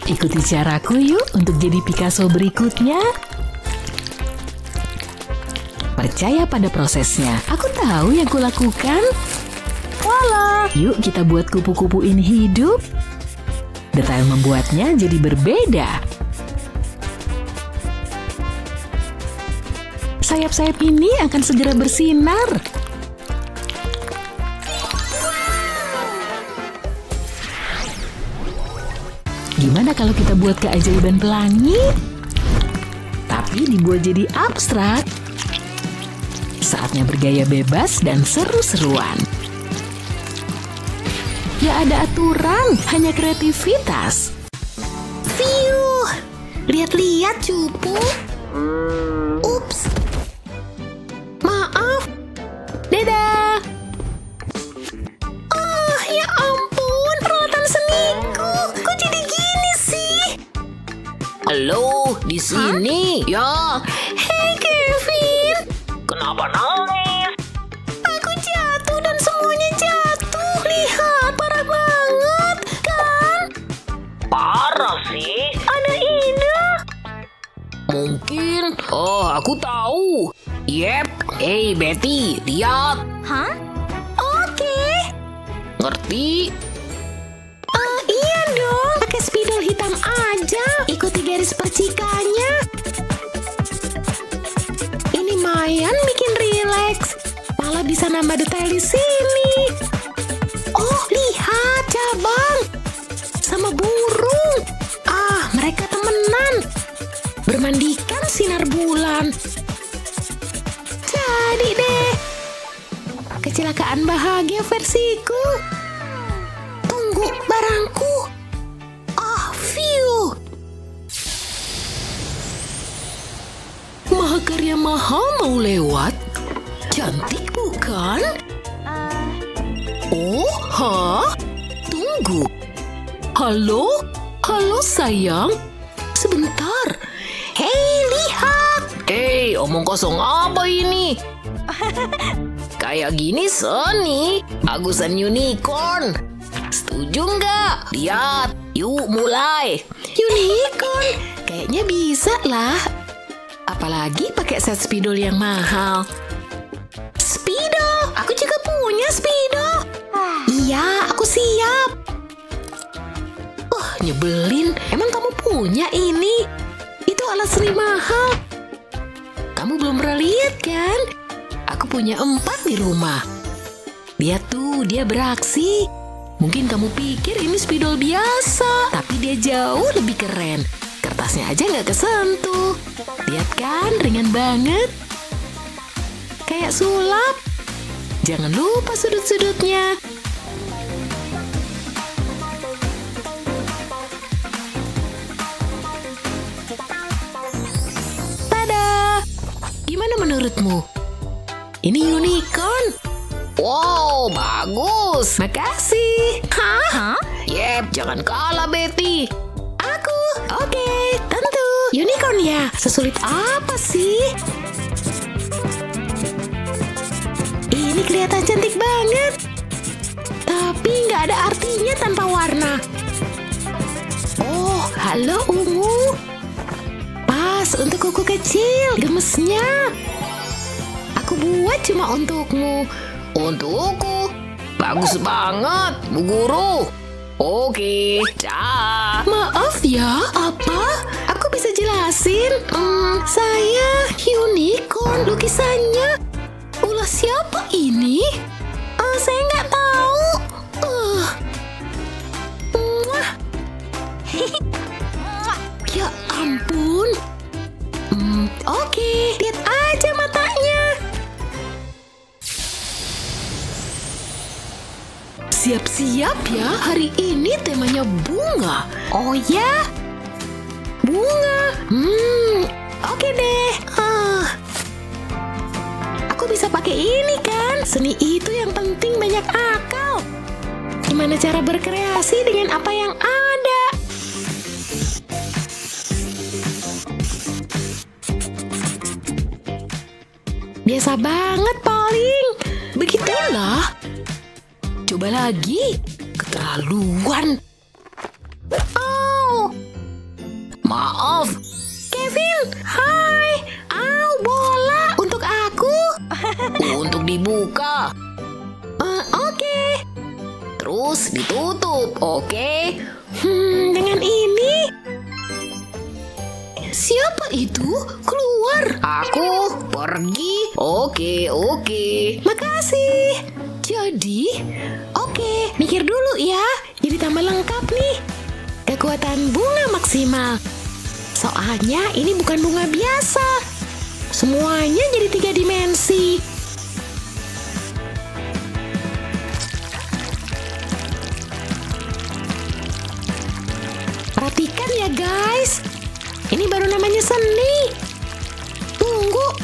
Ikuti caraku yuk untuk jadi Picasso berikutnya. Percaya pada prosesnya. Aku tahu yang kulakukan. Voila! Yuk kita buat kupu-kupu ini hidup. Detail membuatnya jadi berbeda. Sayap-sayap ini akan segera bersinar. Gimana kalau kita buat keajaiban pelangi? Tapi dibuat jadi abstrak. Saatnya bergaya bebas dan seru-seruan. Ya ada aturan, hanya kreativitas. Fiuh, lihat-lihat cupu. Ups. Maaf. Dadah. Oh, ya ampun, peralatan seniku. Kok jadi gini sih? Halo, di sini. Ya, Hey Kevin, kenapa nangis? aku jatuh dan semuanya jatuh. Lihat, parah banget, kan? Parah sih. Ada ide. Mungkin. Oh, aku tahu. Yep. Hey, Betty, lihat. Hah? Oke. Ngerti? Iya dong, pakai spidol hitam aja. Ikuti garis percikannya. Ini Mayan bikin rileks. Malah bisa nambah detail di sini. Oh, lihat cabang sama burung. Ah, mereka temenan. Bermandikan sinar bulan. Jadi deh. Kecelakaan bahagia versiku. Tunggu barangku. Ah, phew. Mahakarya Maha mau lewat. Cantik bukan? Oh, tunggu. Halo? Halo sayang? Sebentar. Hei, lihat. Hey, omong kosong apa ini? Kayak gini seni. Agusan unicorn. Setuju nggak? Lihat. Yuk mulai. Unicorn. Kayaknya bisa lah. Apalagi pakai set spidol yang mahal. Spidol. Aku juga punya spidol. Iya, aku siap. Nyebelin. Emang kamu punya ini? Itu alat seni mahal. Kamu belum pernah lihat kan? Aku punya 4 di rumah. Lihat tuh, dia beraksi. Mungkin kamu pikir ini spidol biasa, tapi dia jauh lebih keren. Kertasnya aja nggak kesentuh. Lihat kan, ringan banget. Kayak sulap. Jangan lupa sudut-sudutnya. Tada! Gimana menurutmu? Ini unicorn. Wow, bagus. Makasih. Hah? Yep, jangan kalah, Betty. Aku. Oke, tentu. Unicorn ya? Sesulit apa sih? Ini kelihatan cantik banget. Tapi nggak ada artinya tanpa warna. Oh, halo ungu. Pas untuk kuku kecil, gemesnya. Aku buat cuma untukmu. Untukku. Bagus banget, Bu Guru. Oke, Maaf ya, apa? Aku bisa jelasin. Saya unicorn lukisannya. Ulah siapa ini? Saya nggak tahu. Muah. Ya ampun. Oke, lihat aja matanya. Siap-siap ya, hari ini temanya bunga. Oh ya? Bunga. Oke deh. Aku bisa pakai ini kan? Seni itu yang penting banyak akal. Gimana cara berkreasi dengan apa yang ada? Biasa banget paling. Begitulah. Coba lagi. Keterlaluan. Oh, cukup, oke? Dengan ini. Siapa itu? Keluar. Aku pergi. Oke. Makasih. Jadi, oke, mikir dulu ya. Jadi tambah lengkap nih. Kekuatan bunga maksimal. Soalnya ini bukan bunga biasa. Semuanya jadi 3 dimensi. Perhatikan ya guys. Ini baru namanya seni. Tunggu.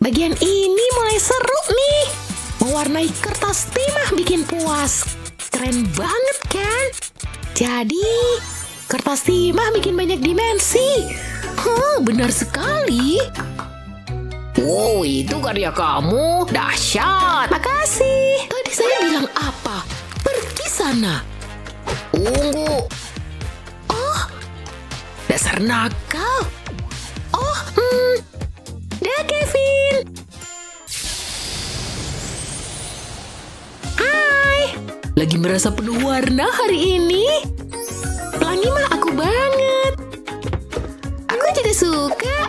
Bagian ini mulai seru nih. Mewarnai kertas timah bikin puas. Keren banget kan? Jadi, kertas timah bikin banyak dimensi. Benar sekali. Wow, itu karya kamu. Dahsyat. Makasih. Tadi saya bilang apa? Pergi sana. Tunggu. Dasar nakal. Dah Kevin. Hai. Lagi merasa penuh warna hari ini? Pelangi mah aku banget. Aku juga suka.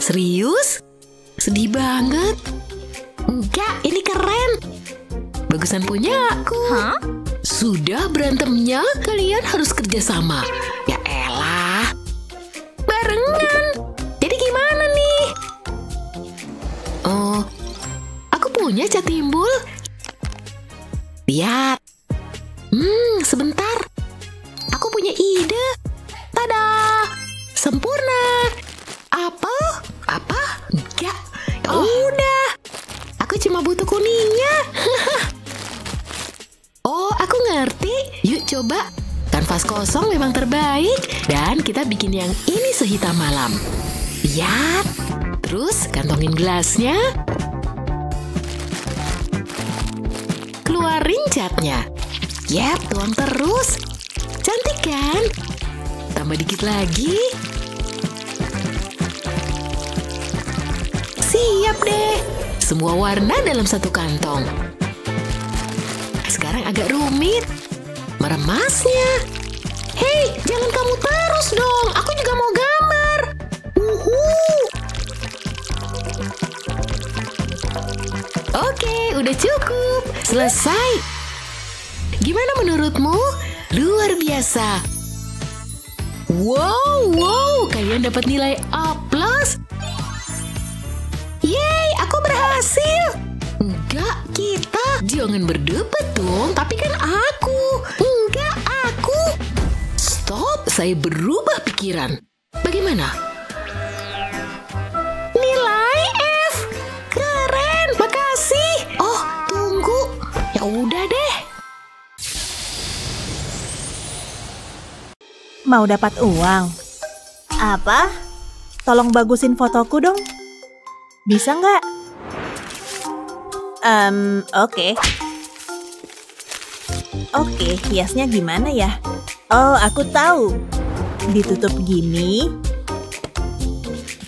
Serius? Sedih banget. Enggak, ini keren. Bagusan punya aku. Sudah berantemnya, kalian harus kerjasama. Ya elah. Barengan. Jadi gimana nih? Aku punya cat timbul. Lihat. Sebentar. Aku punya ide. Tada! Sempurna. Apa? Enggak. Ya udah. Aku cuma butuh kuningnya. Oh, aku ngerti. Yuk coba. Kanvas kosong memang terbaik. Dan kita bikin yang ini sehitam malam. Lihat. Terus kantongin gelasnya. Keluarin catnya. Yap, tuang terus. Cantik kan? Tambah dikit lagi. Siap deh. Semua warna dalam satu kantong. Sekarang agak rumit. Meremasnya. Hei, jangan kamu terus dong. Aku juga mau gambar. Oke, udah cukup. Selesai. Gimana menurutmu? Luar biasa. Wow, kalian dapat nilai A+. Yeay, aku berhasil. Enggak, kita. Jangan berdebat dong. Tapi kan aku. Enggak, aku. Stop, saya berubah pikiran. Bagaimana? Nilai F. Keren, makasih. Oh, tunggu. Ya udah deh. Mau dapat uang? Apa? Tolong bagusin fotoku dong. Bisa nggak? Oke. Oke, hiasnya gimana ya? Oh, aku tahu. Ditutup gini.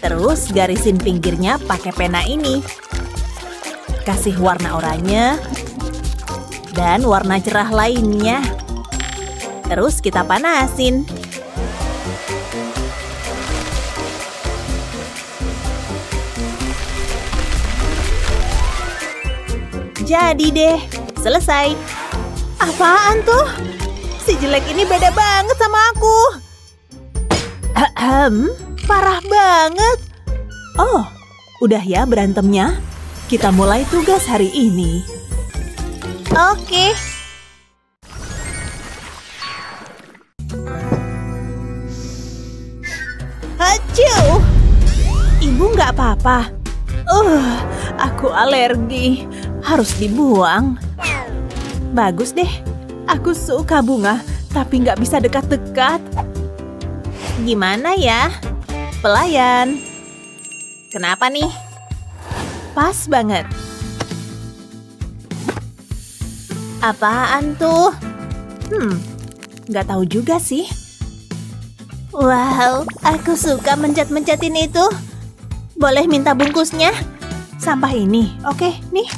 Terus garisin pinggirnya pakai pena ini. Kasih warna oranye. Dan warna cerah lainnya. Terus kita panasin. Jadi deh, selesai. Apaan tuh? Si jelek ini beda banget sama aku. Parah banget. Oh, udah ya berantemnya? Kita mulai tugas hari ini. Oke. Hacu! Ibu nggak apa-apa. Aku alergi. Harus dibuang. Bagus deh. Aku suka bunga, tapi nggak bisa dekat-dekat. Gimana ya? Pelayan. Kenapa nih? Pas banget. Apaan tuh? Nggak tahu juga sih. Wow, aku suka mencet-mencetin itu. Boleh minta bungkusnya? Sampah ini, oke, nih.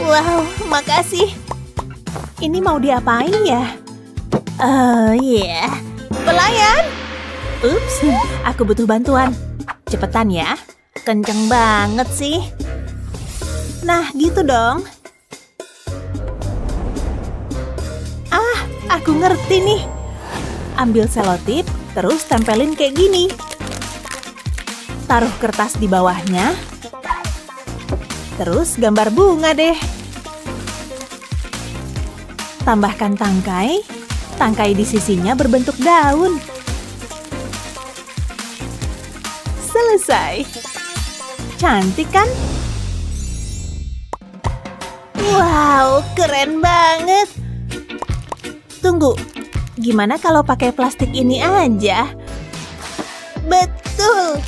Wow, makasih. Ini mau diapain ya? Iya. Pelayan! Ups, aku butuh bantuan. Cepetan ya. Kenceng banget sih. Nah, gitu dong. Ah, aku ngerti nih. Ambil selotip, terus tempelin kayak gini. Taruh kertas di bawahnya. Terus gambar bunga deh. Tambahkan tangkai. Tangkai di sisinya berbentuk daun. Selesai. Cantik kan? Wow, keren banget. Tunggu, gimana kalau pakai plastik ini aja? Betul.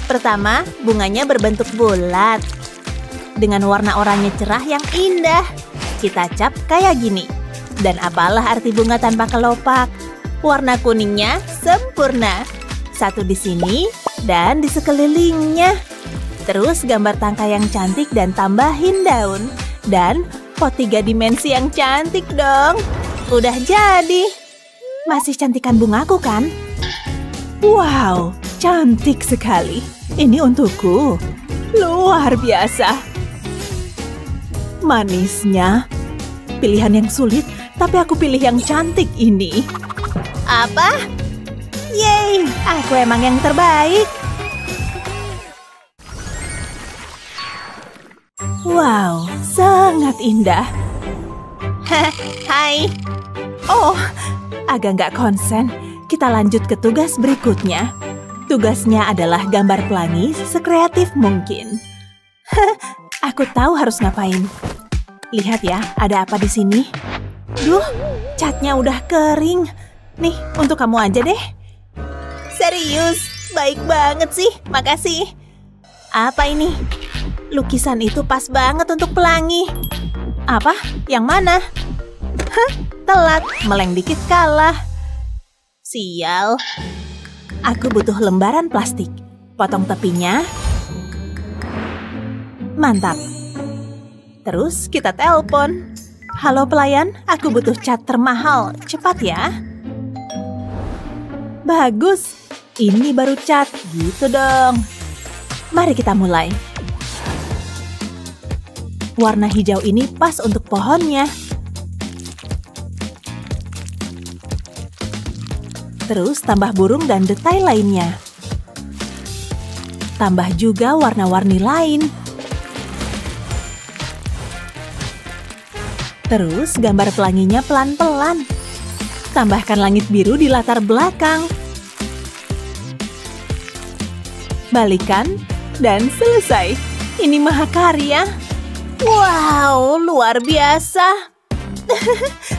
Pertama, bunganya berbentuk bulat. Dengan warna oranye cerah yang indah. Kita cap kayak gini. Dan apalah arti bunga tanpa kelopak? Warna kuningnya sempurna. Satu di sini dan di sekelilingnya. Terus gambar tangkai yang cantik dan tambahin daun. Dan pot 3 dimensi yang cantik dong. Udah jadi. Masih cantikan bungaku kan? Wow, cantik sekali. Ini untukku. Luar biasa. Manisnya. Pilihan yang sulit, tapi aku pilih yang cantik ini. Apa? Yeay, aku emang yang terbaik. Wow, sangat indah. Hai. Oh, agak nggak konsen. Kita lanjut ke tugas berikutnya. Tugasnya adalah gambar pelangi sekreatif mungkin. Aku tahu harus ngapain. Lihat ya, ada apa di sini? Duh, catnya udah kering. Nih, untuk kamu aja deh. Serius, baik banget sih. Makasih. Apa ini? Lukisan itu pas banget untuk pelangi. Apa? Yang mana? Hah, telat. Meleng dikit kalah. Sial. Aku butuh lembaran plastik. Potong tepinya. Mantap. Terus kita telepon. Halo pelayan, aku butuh cat termahal. Cepat ya. Bagus. Ini baru cat. Gitu dong. Mari kita mulai. Warna hijau ini pas untuk pohonnya. Terus tambah burung dan detail lainnya. Tambah juga warna-warni lain. Terus gambar pelanginya pelan-pelan. Tambahkan langit biru di latar belakang. Balikan dan selesai. Ini mahakarya. Wow, luar biasa.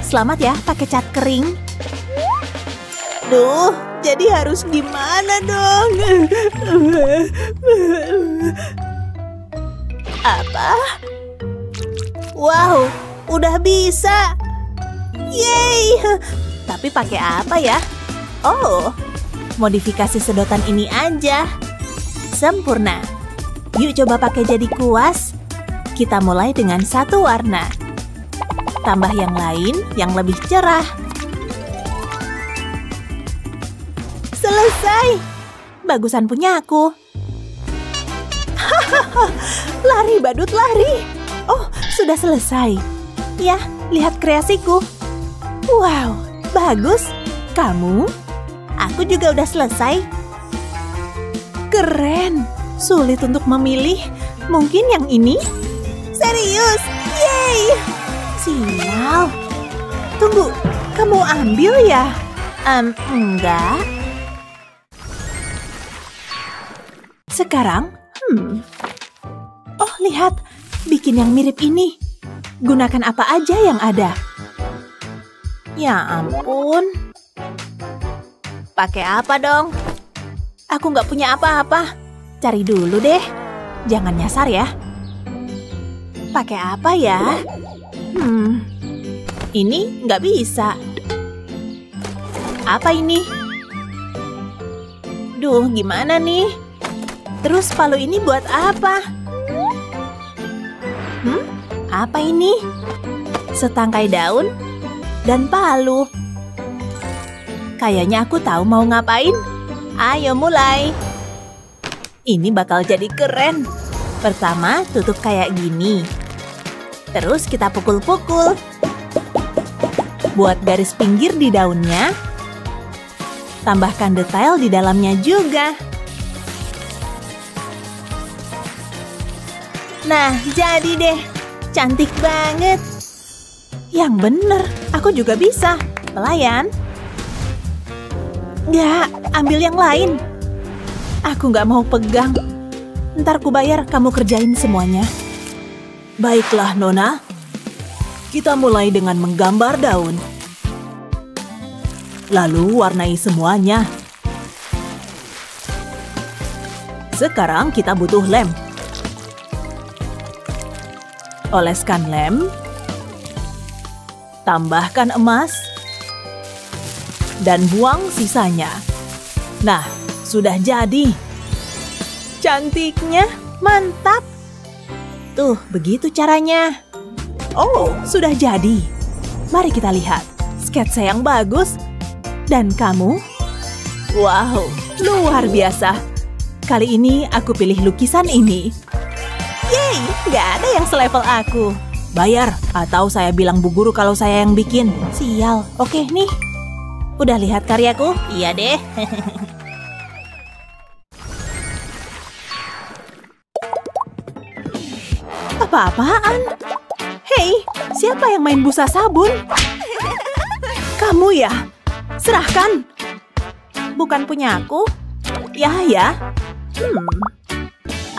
Selamat ya pakai cat kering. Duh, jadi harus gimana dong? Apa? Wow, udah bisa. Yeay. Tapi pakai apa ya? Oh, modifikasi sedotan ini aja. Sempurna. Yuk coba pakai jadi kuas. Kita mulai dengan satu warna. Tambah yang lain yang lebih cerah. Selesai. Bagusan punya aku. Hahaha. Lari badut lari. Oh, sudah selesai. Ya, lihat kreasiku. Wow, bagus. Kamu? Aku juga udah selesai. Keren. Sulit untuk memilih. Mungkin yang ini? Serius? Yeay. Sial. Tunggu, kamu ambil ya? Enggak. Sekarang, oh, lihat. Bikin yang mirip ini. Gunakan apa aja yang ada. Ya ampun. Pakai apa dong? Aku nggak punya apa-apa. Cari dulu deh. Jangan nyasar ya. Pakai apa ya? Ini nggak bisa. Apa ini? Duh, gimana nih? Terus palu ini buat apa? Apa ini? Setangkai daun dan palu. Kayaknya aku tahu mau ngapain. Ayo mulai. Ini bakal jadi keren. Pertama, tutup kayak gini. Terus kita pukul-pukul. Buat garis pinggir di daunnya. Tambahkan detail di dalamnya juga. Nah, jadi deh. Cantik banget. Yang bener, aku juga bisa. Pelayan. Nggak, ambil yang lain. Aku nggak mau pegang. Ntar ku bayar, kamu kerjain semuanya. Baiklah, Nona. Kita mulai dengan menggambar daun. Lalu warnai semuanya. Sekarang kita butuh lem. Oleskan lem. Tambahkan emas. Dan buang sisanya. Nah, sudah jadi. Cantiknya, mantap. Tuh, begitu caranya. Oh, sudah jadi. Mari kita lihat. Sketsa yang bagus. Dan kamu? Wow, luar biasa. Kali ini aku pilih lukisan ini. Yeay, nggak ada yang selevel aku. Bayar, atau saya bilang bu guru kalau saya yang bikin. Sial, oke nih. Udah lihat karyaku? Iya deh. Apa-apaan? Hei, siapa yang main busa sabun? Kamu ya? Serahkan. Bukan punya aku. Ya.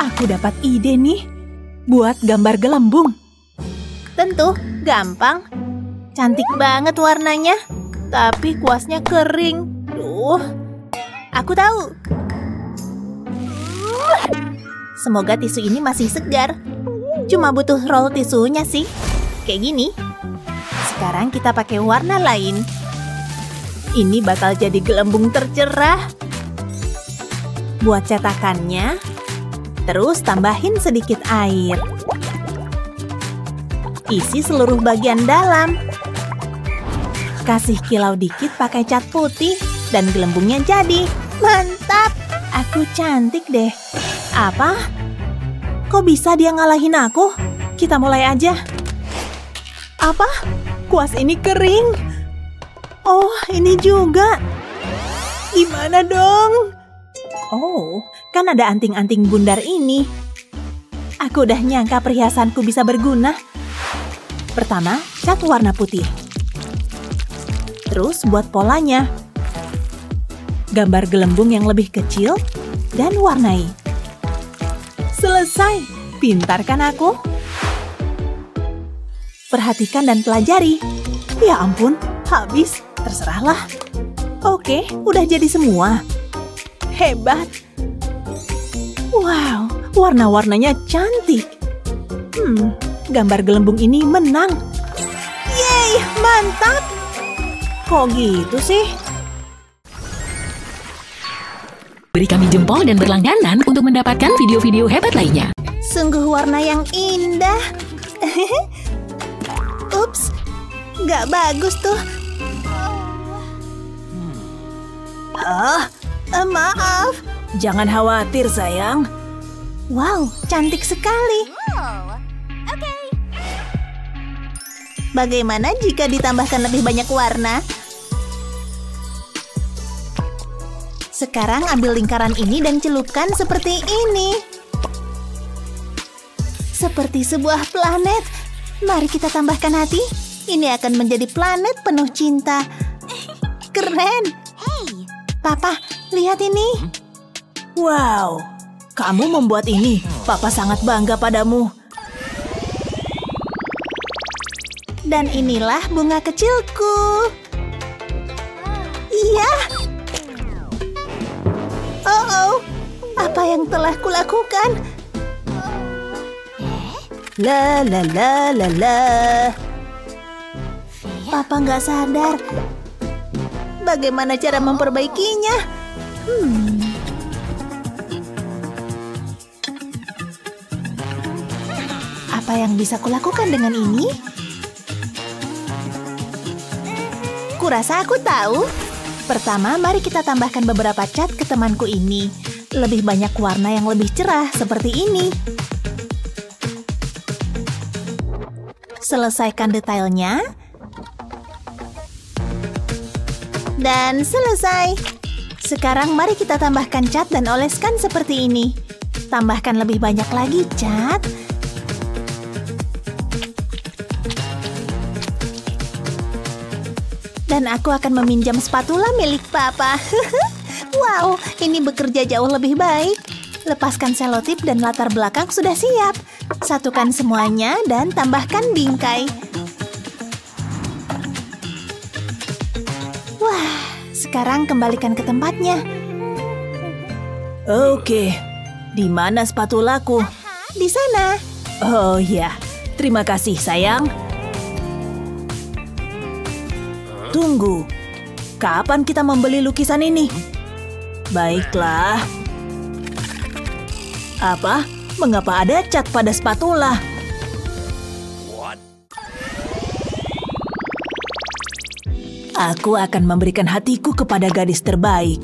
Aku dapat ide nih. Buat gambar gelembung. Tentu, gampang. Cantik banget warnanya. Tapi kuasnya kering. Duh, aku tahu. Semoga tisu ini masih segar. Cuma butuh roll tisunya sih. Kayak gini. Sekarang kita pakai warna lain. Ini bakal jadi gelembung tercerah. Buat cetakannya, terus tambahin sedikit air. Isi seluruh bagian dalam. Kasih kilau dikit pakai cat putih dan gelembungnya jadi. Mantap! Aku cantik deh. Apa? Kok bisa dia ngalahin aku? Kita mulai aja. Apa? Kuas ini kering. Oh, ini juga. Gimana dong? Oh, kan ada anting-anting bundar ini. Aku udah nyangka perhiasanku bisa berguna. Pertama, cat warna putih. Terus buat polanya. Gambar gelembung yang lebih kecil dan warnai. Selesai. Pintar kan aku? Perhatikan dan pelajari. Ya ampun, habis. Terserahlah. Oke, udah jadi semua. Hebat. Wow, warna-warnanya cantik. Gambar gelembung ini menang. Yeay, mantap. Kok gitu sih? Beri kami jempol dan berlangganan untuk mendapatkan video-video hebat lainnya. Sungguh warna yang indah. Ups, nggak bagus tuh. Maaf. Jangan khawatir, sayang. Wow, cantik sekali. Bagaimana jika ditambahkan lebih banyak warna? Sekarang ambil lingkaran ini dan celupkan seperti ini. Seperti sebuah planet. Mari kita tambahkan hati. Ini akan menjadi planet penuh cinta. Keren. Papa, lihat ini. Wow, kamu membuat ini. Papa sangat bangga padamu. Dan inilah bunga kecilku. Iya. Oh, apa yang telah kulakukan? La. Papa nggak sadar. Bagaimana cara memperbaikinya? Apa Apa yang bisa kulakukan dengan ini? Kurasa aku tahu. Pertama, mari kita tambahkan beberapa cat ke temanku ini. Lebih banyak warna yang lebih cerah seperti ini. Selesaikan detailnya. Dan selesai. Sekarang mari kita tambahkan cat dan oleskan seperti ini. Tambahkan lebih banyak lagi cat. Dan aku akan meminjam spatula milik Papa. Wow, ini bekerja jauh lebih baik. Lepaskan selotip dan latar belakang sudah siap. Satukan semuanya dan tambahkan bingkai. Wah, sekarang kembalikan ke tempatnya. Oke, di mana spatulaku? Di sana. Oh ya, terima kasih sayang. Tunggu, kapan kita membeli lukisan ini? Baiklah. Apa? Mengapa ada cat pada spatula? Aku akan memberikan hatiku kepada gadis terbaik.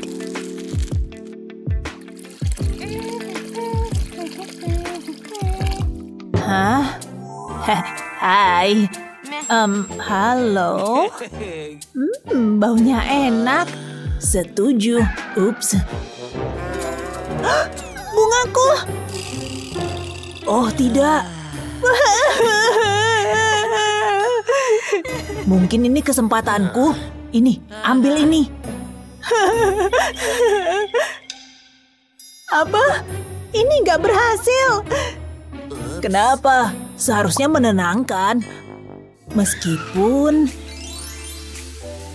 Hah? Hai. Halo? Baunya enak. Setuju. Ups. Bungaku. Oh, tidak. Mungkin ini kesempatanku. Ini, ambil ini. Apa? Ini nggak berhasil. Kenapa? Seharusnya menenangkan. Meskipun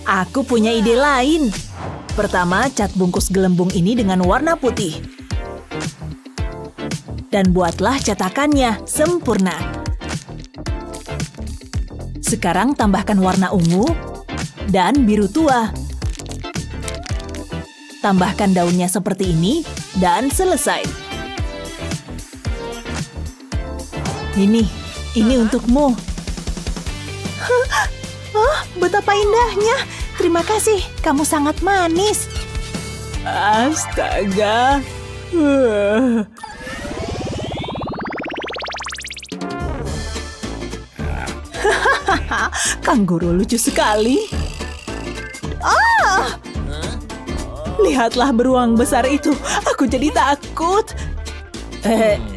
aku punya ide lain. Pertama, cat bungkus gelembung ini dengan warna putih. Dan buatlah cetakannya sempurna. Sekarang tambahkan warna ungu dan biru tua. Tambahkan daunnya seperti ini dan selesai. Ini untukmu. Oh, betapa indahnya. Terima kasih, kamu sangat manis. Astaga. Kanguru lucu sekali. Lihatlah beruang besar itu. Aku jadi takut.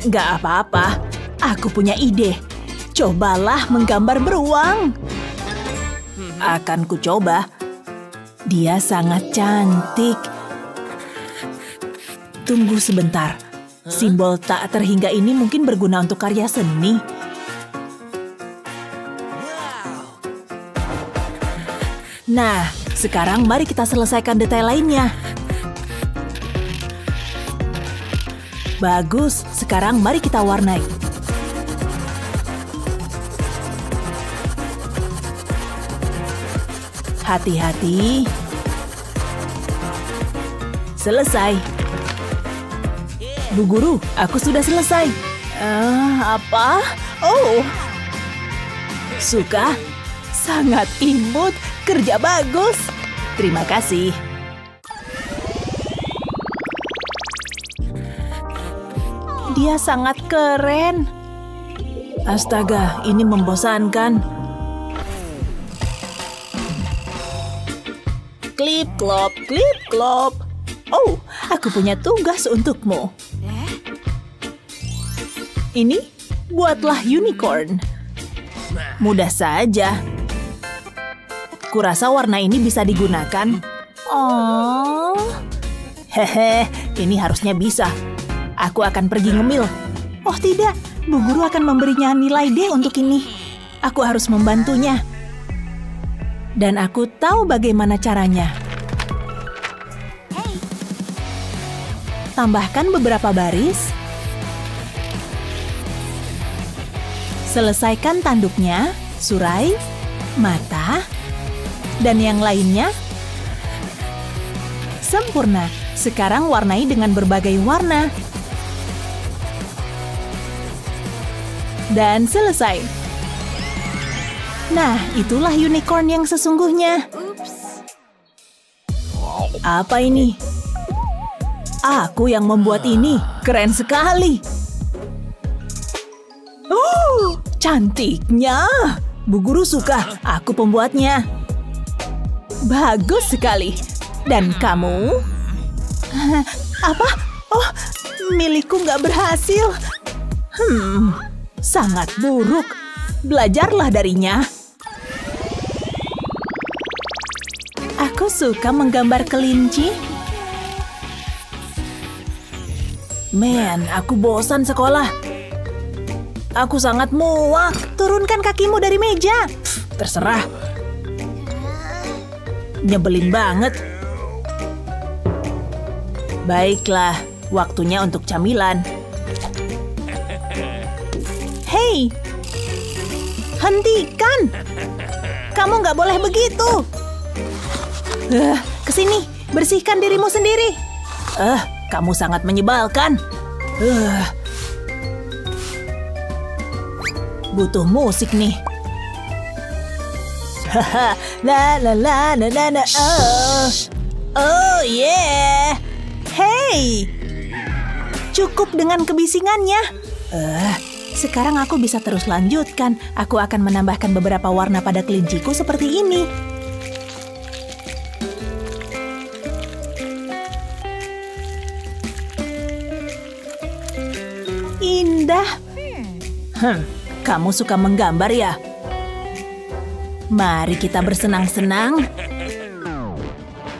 Nggak apa-apa. Aku punya ide. Cobalah menggambar beruang. Akan ku coba. Dia sangat cantik. Tunggu sebentar. Simbol tak terhingga ini mungkin berguna untuk karya seni. Nah, sekarang mari kita selesaikan detail lainnya. Bagus, sekarang mari kita warnai. Hati-hati. Selesai. Bu Guru, aku sudah selesai. Apa? Oh. Suka? Sangat imut. Kerja bagus. Terima kasih. Dia sangat keren. Astaga, ini membosankan. Klip klop, klip klop. Oh, aku punya tugas untukmu. Ini, buatlah unicorn. Mudah saja. Kurasa warna ini bisa digunakan. Oh. Hehe, ini harusnya bisa. Aku akan pergi ngemil. Oh tidak, Bu Guru akan memberinya nilai D untuk ini. Aku harus membantunya. Dan aku tahu bagaimana caranya. Tambahkan beberapa baris. Selesaikan tanduknya, surai, mata, dan yang lainnya. Sempurna. Sekarang warnai dengan berbagai warna. Dan selesai. Nah, itulah unicorn yang sesungguhnya. Apa ini? Aku yang membuat ini. Keren sekali. Oh, cantiknya. Bu Guru suka. Aku pembuatnya. Bagus sekali. Dan kamu? Apa? Oh, milikku nggak berhasil. Sangat buruk. Belajarlah darinya. Aku suka menggambar kelinci. Aku bosan sekolah. Aku sangat muak. Turunkan kakimu dari meja. Terserah. Nyebelin banget. Baiklah, waktunya untuk camilan. Hei, hentikan! Kamu nggak boleh begitu. Kesini, bersihkan dirimu sendiri. Kamu sangat menyebalkan. Butuh musik nih. Haha, la la la la la la. Oh yeah. Hey, cukup dengan kebisingannya. Sekarang aku bisa terus lanjutkan. Aku akan menambahkan beberapa warna pada kelinciku seperti ini. Indah. Kamu suka menggambar ya? Mari kita bersenang-senang.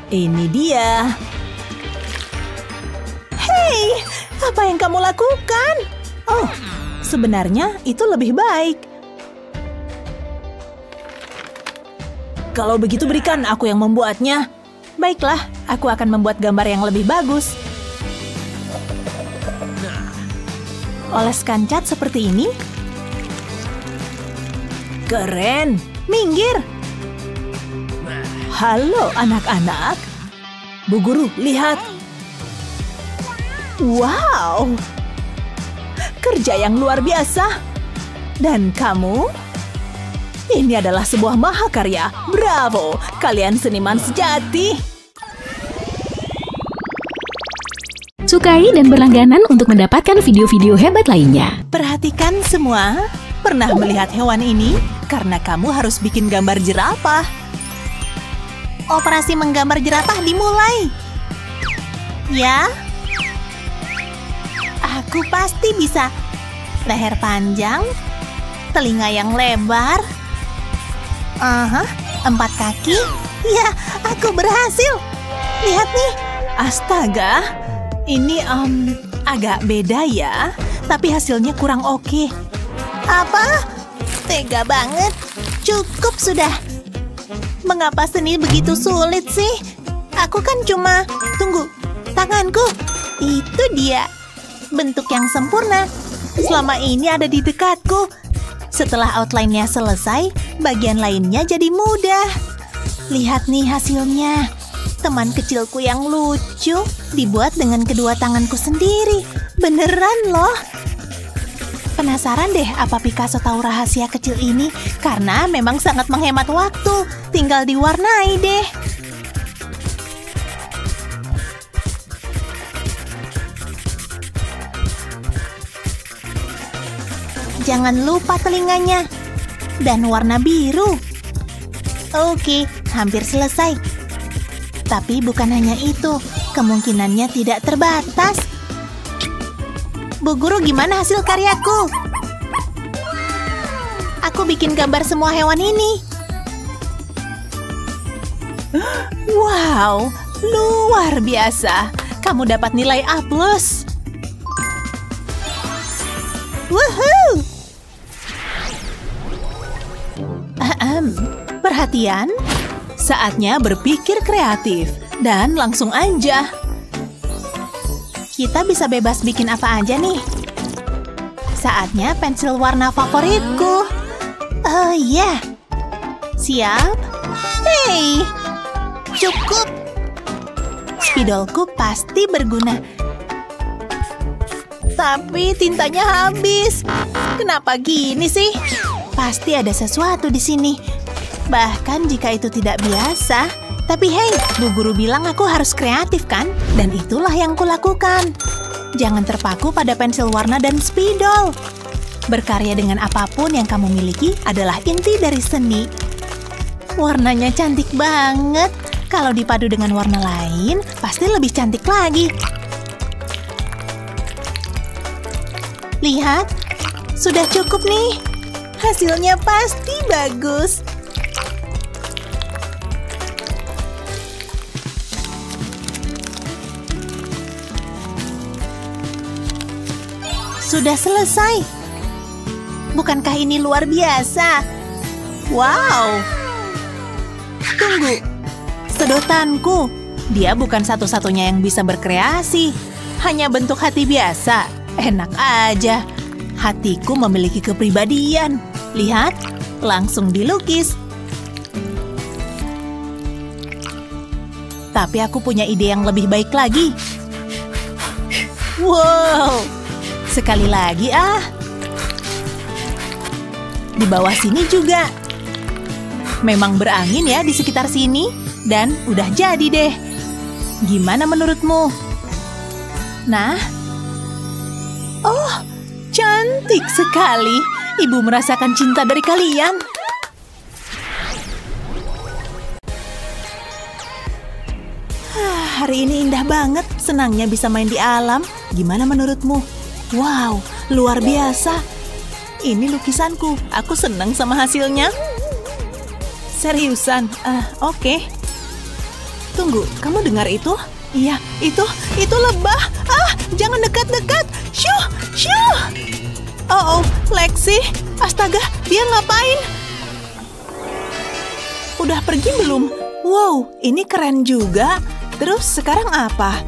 Ini dia. Hei, apa yang kamu lakukan? Oh, sebenarnya itu lebih baik. Kalau begitu berikan aku yang membuatnya. Baiklah, aku akan membuat gambar yang lebih bagus. Oleskan cat seperti ini. Keren. Minggir. Halo anak-anak. Bu Guru, lihat. Wow. Kerja yang luar biasa. Dan kamu? Ini adalah sebuah mahakarya. Bravo. Kalian seniman sejati. Sukai dan berlangganan untuk mendapatkan video-video hebat lainnya. Perhatikan semua. Pernah melihat hewan ini? Karena kamu harus bikin gambar jerapah. Operasi menggambar jerapah dimulai. Ya? Aku pasti bisa. Leher panjang, telinga yang lebar. 4 kaki. Ya, aku berhasil. Lihat nih. Astaga. Ini agak beda ya. Tapi hasilnya kurang oke. Apa? Tega banget. Cukup sudah. Mengapa seni begitu sulit sih? Aku kan cuma... Tunggu, tanganku. Itu dia. Bentuk yang sempurna. Selama ini ada di dekatku. Setelah outline-nya selesai, bagian lainnya jadi mudah. Lihat nih hasilnya. Teman kecilku yang lucu dibuat dengan kedua tanganku sendiri. Beneran loh. Penasaran deh apa Picasso tahu rahasia kecil ini? Karena memang sangat menghemat waktu. Tinggal diwarnai deh. Jangan lupa telinganya. Dan warna biru. Oke, hampir selesai. Tapi bukan hanya itu. Kemungkinannya tidak terbatas. Bu Guru, gimana hasil karyaku? Aku bikin gambar semua hewan ini. Wow, luar biasa. Kamu dapat nilai A+. Woohoo! Perhatian, saatnya berpikir kreatif dan langsung aja. Kita bisa bebas bikin apa aja nih. Saatnya pensil warna favoritku. Oh iya. Siap? Hei, cukup. Spidolku pasti berguna. Tapi tintanya habis. Kenapa gini sih? Pasti ada sesuatu di sini. Bahkan jika itu tidak biasa. Tapi hey, Bu Guru bilang aku harus kreatif kan? Dan itulah yang kulakukan. Jangan terpaku pada pensil warna dan spidol. Berkarya dengan apapun yang kamu miliki adalah inti dari seni. Warnanya cantik banget. Kalau dipadu dengan warna lain, pasti lebih cantik lagi. Lihat, sudah cukup nih. Hasilnya pasti bagus. Sudah selesai. Bukankah ini luar biasa? Wow. Tunggu. Sedotanku. Dia bukan satu-satunya yang bisa berkreasi. Hanya bentuk hati biasa. Enak aja. Hatiku memiliki kepribadian. Lihat, langsung dilukis. Tapi aku punya ide yang lebih baik lagi. Wow. Sekali lagi ah. Di bawah sini juga. Memang berangin ya di sekitar sini. Dan udah jadi deh. Gimana menurutmu? Nah. Oh, cantik sekali. Ibu merasakan cinta dari kalian. Hari ini indah banget. Senangnya bisa main di alam. Gimana menurutmu? Wow, luar biasa. Ini lukisanku. Aku senang sama hasilnya. Seriusan? Oke. Tunggu, kamu dengar itu? Iya, itu lebah. Jangan dekat-dekat. Syuh, syuh. Oh, Lexi. Astaga, dia ngapain? Udah pergi belum? Wow, ini keren juga. Terus sekarang apa?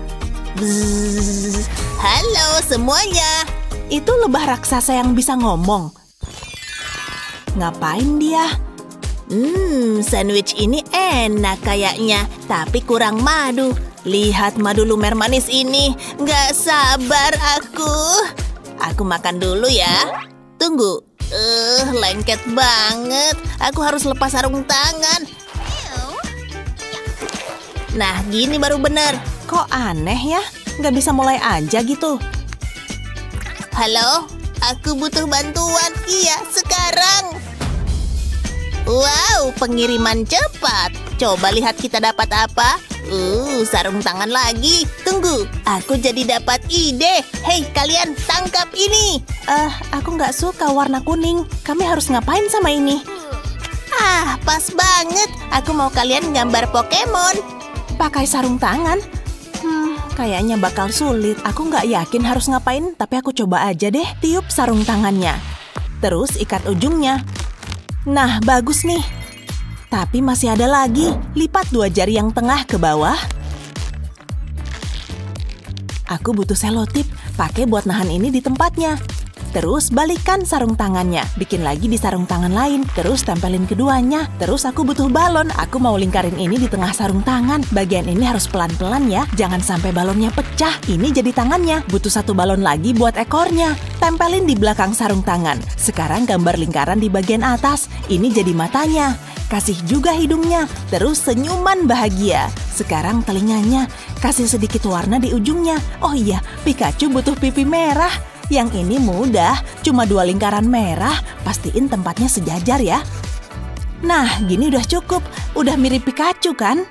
Bzzz. Halo semuanya. Itu lebah raksasa yang bisa ngomong. Ngapain dia? Sandwich ini enak kayaknya, tapi kurang madu. Lihat madu lumer manis ini. Nggak sabar aku. Aku makan dulu ya. Tunggu. Lengket banget. Aku harus lepas sarung tangan. Nah, gini baru bener. Kok aneh ya? Nggak bisa mulai aja gitu. Halo, aku butuh bantuan. Iya, sekarang. Wow, pengiriman cepat. Coba lihat kita dapat apa. Sarung tangan lagi. Tunggu, aku jadi dapat ide. Hei, kalian tangkap ini. Aku nggak suka warna kuning. Kami harus ngapain sama ini? Pas banget. Aku mau kalian gambar Pokemon. Pakai sarung tangan? Kayaknya bakal sulit. Aku nggak yakin harus ngapain, tapi aku coba aja deh. Tiup sarung tangannya. Terus ikat ujungnya. Nah, bagus nih. Tapi masih ada lagi. Lipat 2 jari yang tengah ke bawah. Aku butuh selotip. Pakai buat nahan ini di tempatnya. Terus balikkan sarung tangannya. Bikin lagi di sarung tangan lain. Terus tempelin keduanya. Terus aku butuh balon. Aku mau lingkarin ini di tengah sarung tangan. Bagian ini harus pelan-pelan ya. Jangan sampai balonnya pecah. Ini jadi tangannya. Butuh 1 balon lagi buat ekornya. Tempelin di belakang sarung tangan. Sekarang gambar lingkaran di bagian atas. Ini jadi matanya. Kasih juga hidungnya. Terus senyuman bahagia. Sekarang telinganya. Kasih sedikit warna di ujungnya. Oh iya, Pikachu butuh pipi merah. Yang ini mudah, cuma 2 lingkaran merah, pastiin tempatnya sejajar ya. Nah, gini udah cukup, udah mirip Pikachu kan?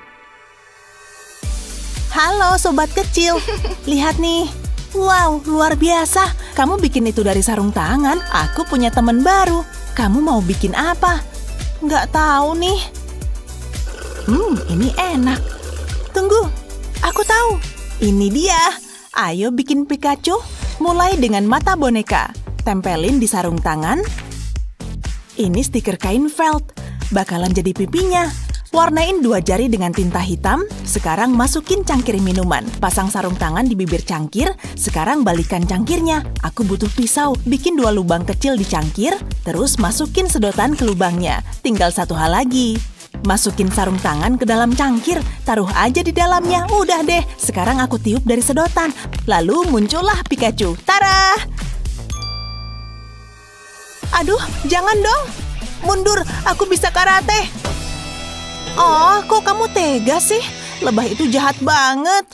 Halo sobat kecil, lihat nih. Wow, luar biasa, kamu bikin itu dari sarung tangan, aku punya teman baru. Kamu mau bikin apa? Nggak tahu nih. Ini enak. Tunggu, aku tahu. Ini dia, ayo bikin Pikachu. Mulai dengan mata boneka. Tempelin di sarung tangan. Ini stiker kain felt. Bakalan jadi pipinya. Warnain 2 jari dengan tinta hitam. Sekarang masukin cangkir minuman. Pasang sarung tangan di bibir cangkir. Sekarang balikan cangkirnya. Aku butuh pisau. Bikin 2 lubang kecil di cangkir. Terus masukin sedotan ke lubangnya. Tinggal 1 hal lagi. Masukin sarung tangan ke dalam cangkir, taruh aja di dalamnya, udah deh. Sekarang aku tiup dari sedotan, lalu muncullah Pikachu. Tara! Aduh, jangan dong. Mundur, aku bisa karate. Oh, kok kamu tega sih? Lebah itu jahat banget.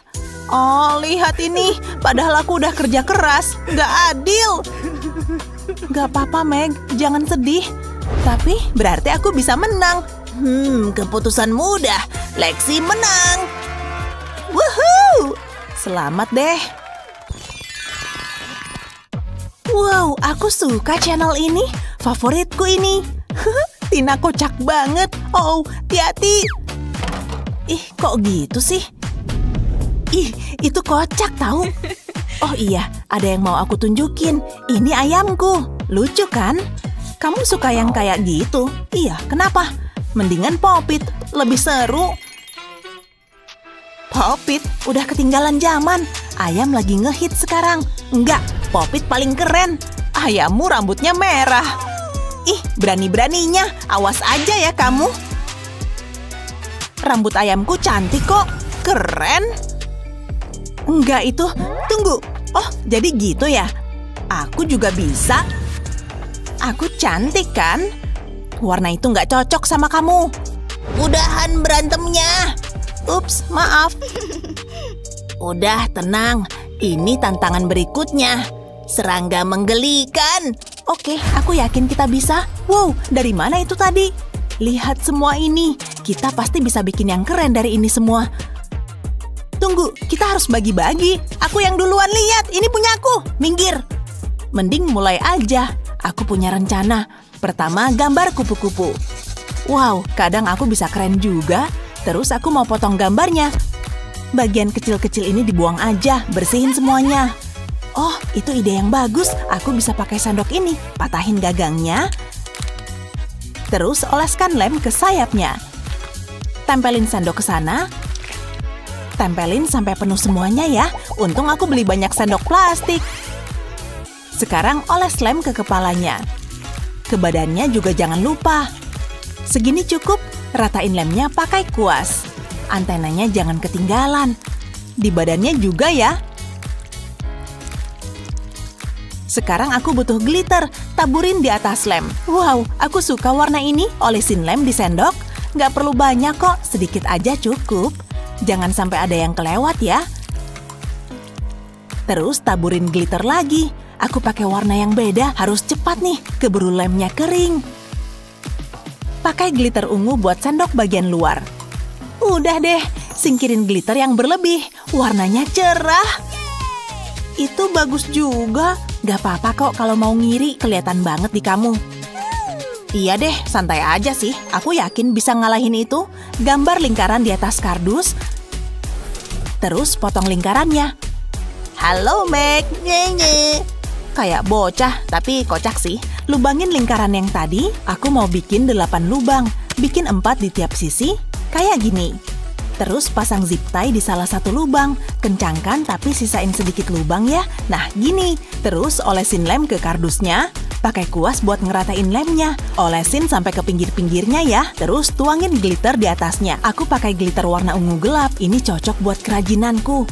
Oh, lihat ini. Padahal aku udah kerja keras. Gak adil. Gak apa-apa, Meg. Jangan sedih. Tapi berarti aku bisa menang. Keputusan mudah. Lexi menang. Woohoo! Selamat deh. Wow, aku suka channel ini. Favoritku ini. Tina kocak banget. Oh, hati-hati. Ih, kok gitu sih? Ih, itu kocak tahu. Oh iya, ada yang mau aku tunjukin. Ini ayamku. Lucu kan? Kamu suka yang kayak gitu? Iya, kenapa? Mendingan Pop It. Lebih seru. Pop It udah ketinggalan zaman. Ayam lagi ngehit sekarang. Enggak, Pop It paling keren. Ayammu rambutnya merah. Ih, berani-beraninya. Awas aja ya kamu. Rambut ayamku cantik kok. Keren. Enggak itu. Tunggu. Oh, jadi gitu ya? Aku juga bisa. Aku cantik kan? Warna itu nggak cocok sama kamu. Udahan berantemnya. Ups, maaf. Udah, tenang. Ini tantangan berikutnya. Serangga menggelikan. Oke, aku yakin kita bisa. Wow, dari mana itu tadi? Lihat semua ini. Kita pasti bisa bikin yang keren dari ini semua. Tunggu, kita harus bagi-bagi. Aku yang duluan, lihat. Ini punyaku. Minggir. Mending mulai aja. Aku punya rencana. Pertama, gambar kupu-kupu. Wow, kadang aku bisa keren juga. Terus aku mau potong gambarnya. Bagian kecil-kecil ini dibuang aja. Bersihin semuanya. Oh, itu ide yang bagus. Aku bisa pakai sendok ini. Patahin gagangnya. Terus oleskan lem ke sayapnya. Tempelin sendok ke sana. Tempelin sampai penuh semuanya ya. Untung aku beli banyak sendok plastik. Sekarang oles lem ke kepalanya. Ke badannya juga jangan lupa. Segini cukup. Ratain lemnya pakai kuas. Antenanya jangan ketinggalan. Di badannya juga ya. Sekarang aku butuh glitter. Taburin di atas lem. Wow, aku suka warna ini. Olesin lem di sendok. Nggak perlu banyak kok. Sedikit aja cukup. Jangan sampai ada yang kelewat ya. Terus taburin glitter lagi. Aku pakai warna yang beda. Harus cepat nih. Keburu lemnya kering. Pakai glitter ungu buat sendok bagian luar. Udah deh. Singkirin glitter yang berlebih. Warnanya cerah. Itu bagus juga. Gak apa-apa kok kalau mau ngiri, kelihatan banget di kamu. Iya deh, santai aja sih. Aku yakin bisa ngalahin itu. Gambar lingkaran di atas kardus. Terus potong lingkarannya. Halo, Meg. Nye-nye. Kayak bocah, tapi kocak sih. Lubangin lingkaran yang tadi. Aku mau bikin 8 lubang. Bikin 4 di tiap sisi. Kayak gini. Terus pasang zip tie di salah satu lubang. Kencangkan tapi sisain sedikit lubang ya. Nah gini. Terus olesin lem ke kardusnya. Pakai kuas buat ngeratain lemnya. Olesin sampai ke pinggir-pinggirnya ya. Terus tuangin glitter di atasnya. Aku pakai glitter warna ungu gelap. Ini cocok buat kerajinanku.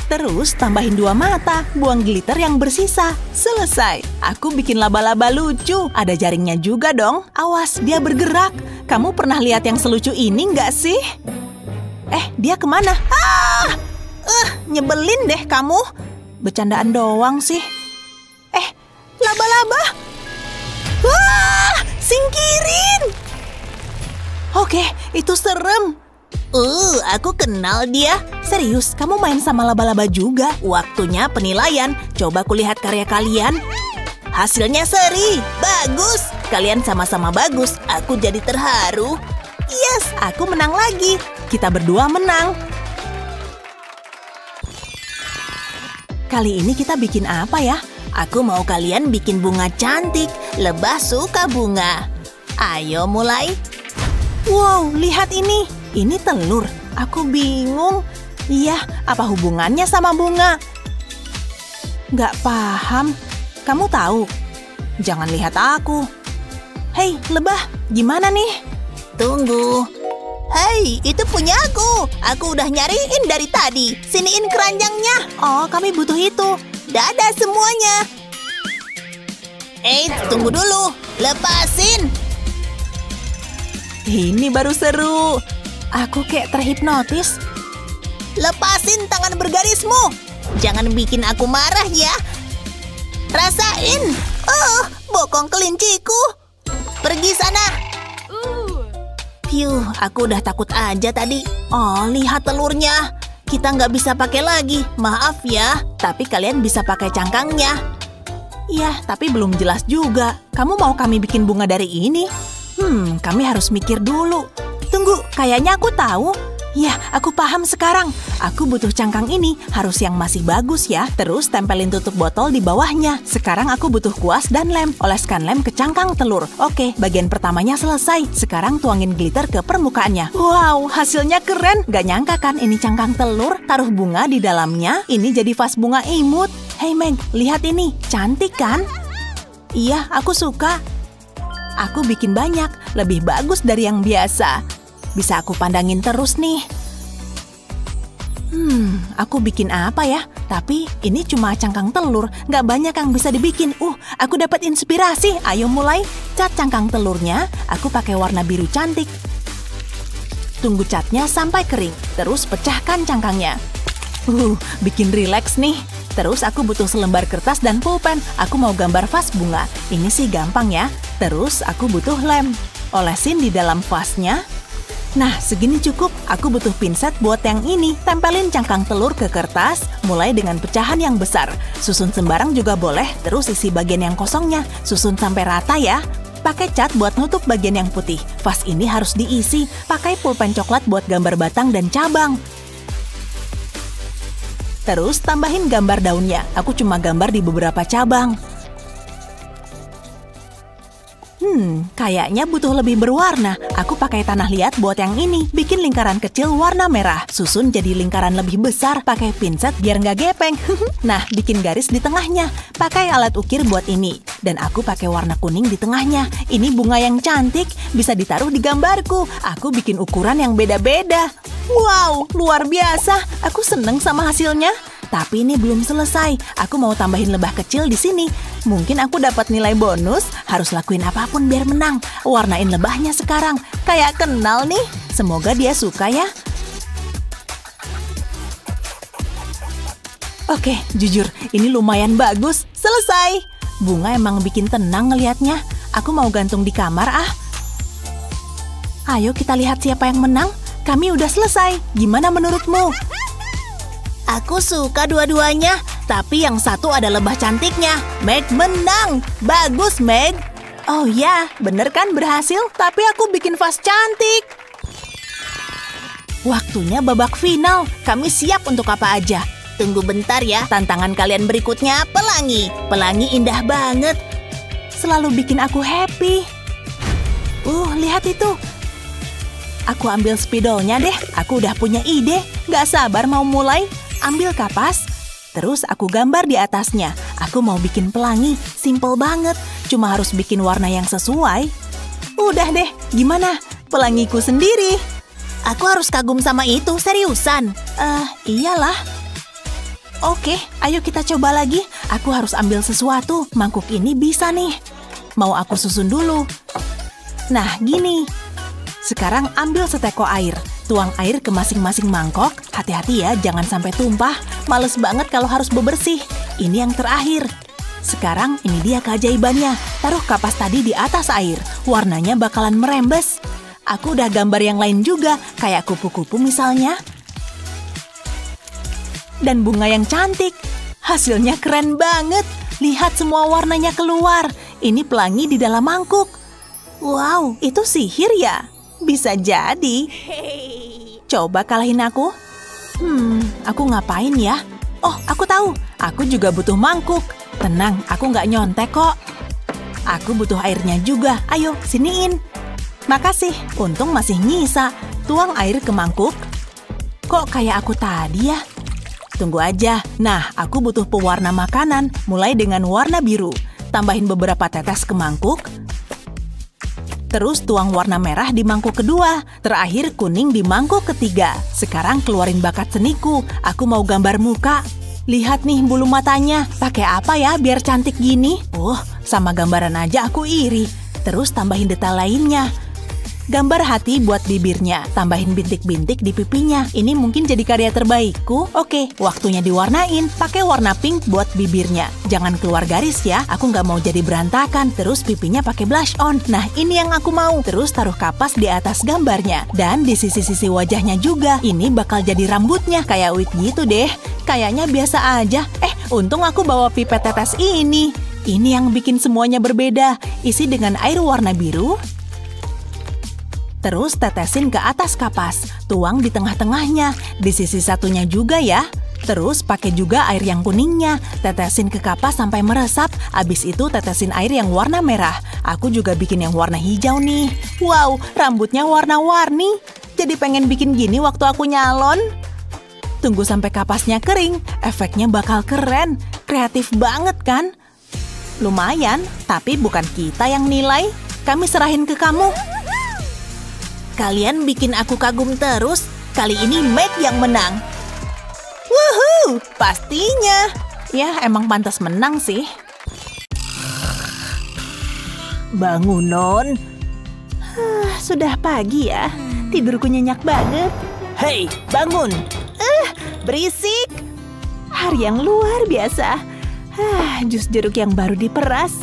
Terus tambahin 2 mata. Buang glitter yang bersisa. Selesai. Aku bikin laba-laba lucu. Ada jaringnya juga dong. Awas, dia bergerak. Kamu pernah lihat yang selucu ini nggak sih? Dia kemana? Nyebelin deh kamu. Bercandaan doang sih. Laba-laba. Singkirin. Oke, itu serem. Aku kenal dia. Serius, kamu main sama laba-laba juga? Waktunya penilaian. Coba kulihat karya kalian. Hasilnya seri. Bagus. Kalian sama-sama bagus. Aku jadi terharu. Yes, aku menang lagi. Kita berdua menang. Kali ini kita bikin apa ya? Aku mau kalian bikin bunga cantik. Lebah suka bunga. Ayo mulai. Wow, lihat ini. Ini telur. Aku bingung. Iya, apa hubungannya sama bunga? Nggak paham. Kamu tahu? Jangan lihat aku. Hei, lebah. Gimana nih? Tunggu. Hei, itu punya aku. Aku udah nyariin dari tadi. Siniin keranjangnya. Oh, kami butuh itu. Dadah semuanya. Tunggu dulu. Lepasin. Ini baru seru. Aku kayak terhipnotis. Lepasin tangan bergarismu. Jangan bikin aku marah ya. Rasain. Bokong kelinciku. Pergi sana. Piuh, aku udah takut aja tadi. Oh, lihat telurnya. Kita nggak bisa pakai lagi. Maaf ya. Tapi kalian bisa pakai cangkangnya. Iya, tapi belum jelas juga. Kamu mau kami bikin bunga dari ini? Kami harus mikir dulu. Tunggu, kayaknya aku tahu. Ya, aku paham sekarang. Aku butuh cangkang ini, harus yang masih bagus ya. Terus tempelin tutup botol di bawahnya. Sekarang aku butuh kuas dan lem. Oleskan lem ke cangkang telur. Oke, bagian pertamanya selesai. Sekarang tuangin glitter ke permukaannya. Wow, hasilnya keren. Gak nyangka kan ini cangkang telur? Taruh bunga di dalamnya. Ini jadi vas bunga imut. Hey Meg, lihat ini. Cantik kan? Iya, aku suka. Aku bikin banyak. Lebih bagus dari yang biasa. Bisa aku pandangin terus nih. Aku bikin apa ya? Tapi ini cuma cangkang telur, nggak banyak yang bisa dibikin. Aku dapat inspirasi. Ayo mulai. Cat cangkang telurnya, aku pakai warna biru cantik. Tunggu catnya sampai kering. Terus pecahkan cangkangnya. Bikin rileks nih. Terus aku butuh selembar kertas dan pulpen. Aku mau gambar vas bunga. Ini sih gampang ya. Terus aku butuh lem. Olesin di dalam vasnya. Nah, segini cukup. Aku butuh pinset buat yang ini. Tempelin cangkang telur ke kertas, mulai dengan pecahan yang besar. Susun sembarang juga boleh, terus isi bagian yang kosongnya. Susun sampai rata ya. Pakai cat buat nutup bagian yang putih. Vas ini harus diisi. Pakai pulpen coklat buat gambar batang dan cabang. Terus tambahin gambar daunnya. Aku cuma gambar di beberapa cabang. Kayaknya butuh lebih berwarna. Aku pakai tanah liat buat yang ini. Bikin lingkaran kecil warna merah. Susun jadi lingkaran lebih besar. Pakai pinset biar nggak gepeng. Nah, bikin garis di tengahnya. Pakai alat ukir buat ini. Dan aku pakai warna kuning di tengahnya. Ini bunga yang cantik. Bisa ditaruh di gambarku. Aku bikin ukuran yang beda-beda. Wow, luar biasa. Aku seneng sama hasilnya. Tapi ini belum selesai. Aku mau tambahin lebah kecil di sini. Mungkin aku dapat nilai bonus. Harus lakuin apapun biar menang. Warnain lebahnya sekarang. Kayak kenal nih. Semoga dia suka ya. Oke, jujur, ini lumayan bagus. Selesai. Bunga emang bikin tenang ngelihatnya. Aku mau gantung di kamar ah. Ayo kita lihat siapa yang menang. Kami udah selesai. Gimana menurutmu? Aku suka dua-duanya, tapi yang satu ada lebah cantiknya. Meg menang. Bagus, Meg. Oh ya, bener kan berhasil? Tapi aku bikin vas cantik. Waktunya babak final. Kami siap untuk apa aja. Tunggu bentar ya. Tantangan kalian berikutnya pelangi. Pelangi indah banget. Selalu bikin aku happy. Lihat itu. Aku ambil spidolnya deh. Aku udah punya ide. Gak sabar mau mulai. Ambil kapas, terus aku gambar di atasnya. Aku mau bikin pelangi, simple banget. Cuma harus bikin warna yang sesuai. Udah deh, gimana? Pelangiku sendiri. Aku harus kagum sama itu, seriusan. Iyalah. Oke, ayo kita coba lagi. Aku harus ambil sesuatu. Mangkuk ini bisa nih. Mau aku susun dulu. Nah, gini. Sekarang ambil seteko air. Tuang air ke masing-masing mangkok. Hati-hati ya, jangan sampai tumpah. Males banget kalau harus bebersih. Ini yang terakhir. Sekarang ini dia keajaibannya. Taruh kapas tadi di atas air. Warnanya bakalan merembes. Aku udah gambar yang lain juga, kayak kupu-kupu misalnya. Dan bunga yang cantik. Hasilnya keren banget. Lihat semua warnanya keluar. Ini pelangi di dalam mangkuk. Wow, itu sihir ya? Bisa jadi. Coba kalahin aku. Aku ngapain ya? Oh, aku tahu. Aku juga butuh mangkuk. Tenang, aku nggak nyontek kok. Aku butuh airnya juga. Ayo, siniin. Makasih, untung masih nyisa. Tuang air ke mangkuk. Kok kayak aku tadi ya? Tunggu aja. Nah, aku butuh pewarna makanan. Mulai dengan warna biru. Tambahin beberapa tetes ke mangkuk. Terus tuang warna merah di mangkuk kedua. Terakhir kuning di mangkuk ketiga. Sekarang keluarin bakat seniku. Aku mau gambar muka. Lihat nih bulu matanya. Pakai apa ya biar cantik gini? sama gambaran aja aku iri. Terus tambahin detail lainnya. Gambar hati buat bibirnya, tambahin bintik-bintik di pipinya. Ini mungkin jadi karya terbaikku. Oke, waktunya diwarnain. Pakai warna pink buat bibirnya. Jangan keluar garis ya, aku nggak mau jadi berantakan. Terus pipinya pakai blush on. Nah, ini yang aku mau. Terus taruh kapas di atas gambarnya. Dan di sisi-sisi wajahnya juga. Ini bakal jadi rambutnya, kayak wig gitu deh. Kayaknya biasa aja. Untung aku bawa pipet tetes ini. Ini yang bikin semuanya berbeda. Isi dengan air warna biru. Terus tetesin ke atas kapas, tuang di tengah-tengahnya, di sisi satunya juga ya. Terus pakai juga air yang kuningnya, tetesin ke kapas sampai meresap, abis itu tetesin air yang warna merah. Aku juga bikin yang warna hijau nih. Wow, rambutnya warna-warni. Jadi pengen bikin gini waktu aku nyalon. Tunggu sampai kapasnya kering, efeknya bakal keren. Kreatif banget kan? Lumayan, tapi bukan kita yang nilai. Kami serahin ke kamu. Kalian bikin aku kagum terus. Kali ini Meg yang menang. Wuhuu, pastinya. Ya, emang pantas menang sih. Bangun, Non. Sudah pagi ya. Tidurku nyenyak banget. Hei, bangun. Berisik. Hari yang luar biasa. Jus jeruk yang baru diperas.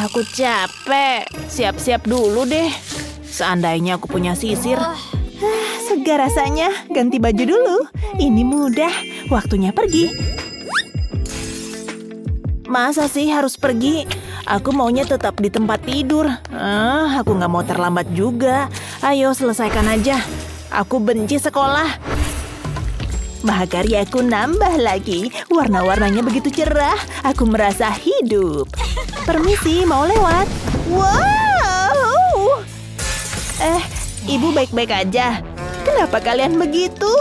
Aku capek. Siap-siap dulu deh. Seandainya aku punya sisir. Segar rasanya. Ganti baju dulu. Ini mudah. Waktunya pergi. Masa sih harus pergi? Aku maunya tetap di tempat tidur. Aku nggak mau terlambat juga. Ayo selesaikan aja. Aku benci sekolah. Mahakaryaku nambah lagi. Warna-warnanya begitu cerah. Aku merasa hidup. Permisi, mau lewat? Wow! Ibu baik-baik aja. Kenapa kalian begitu?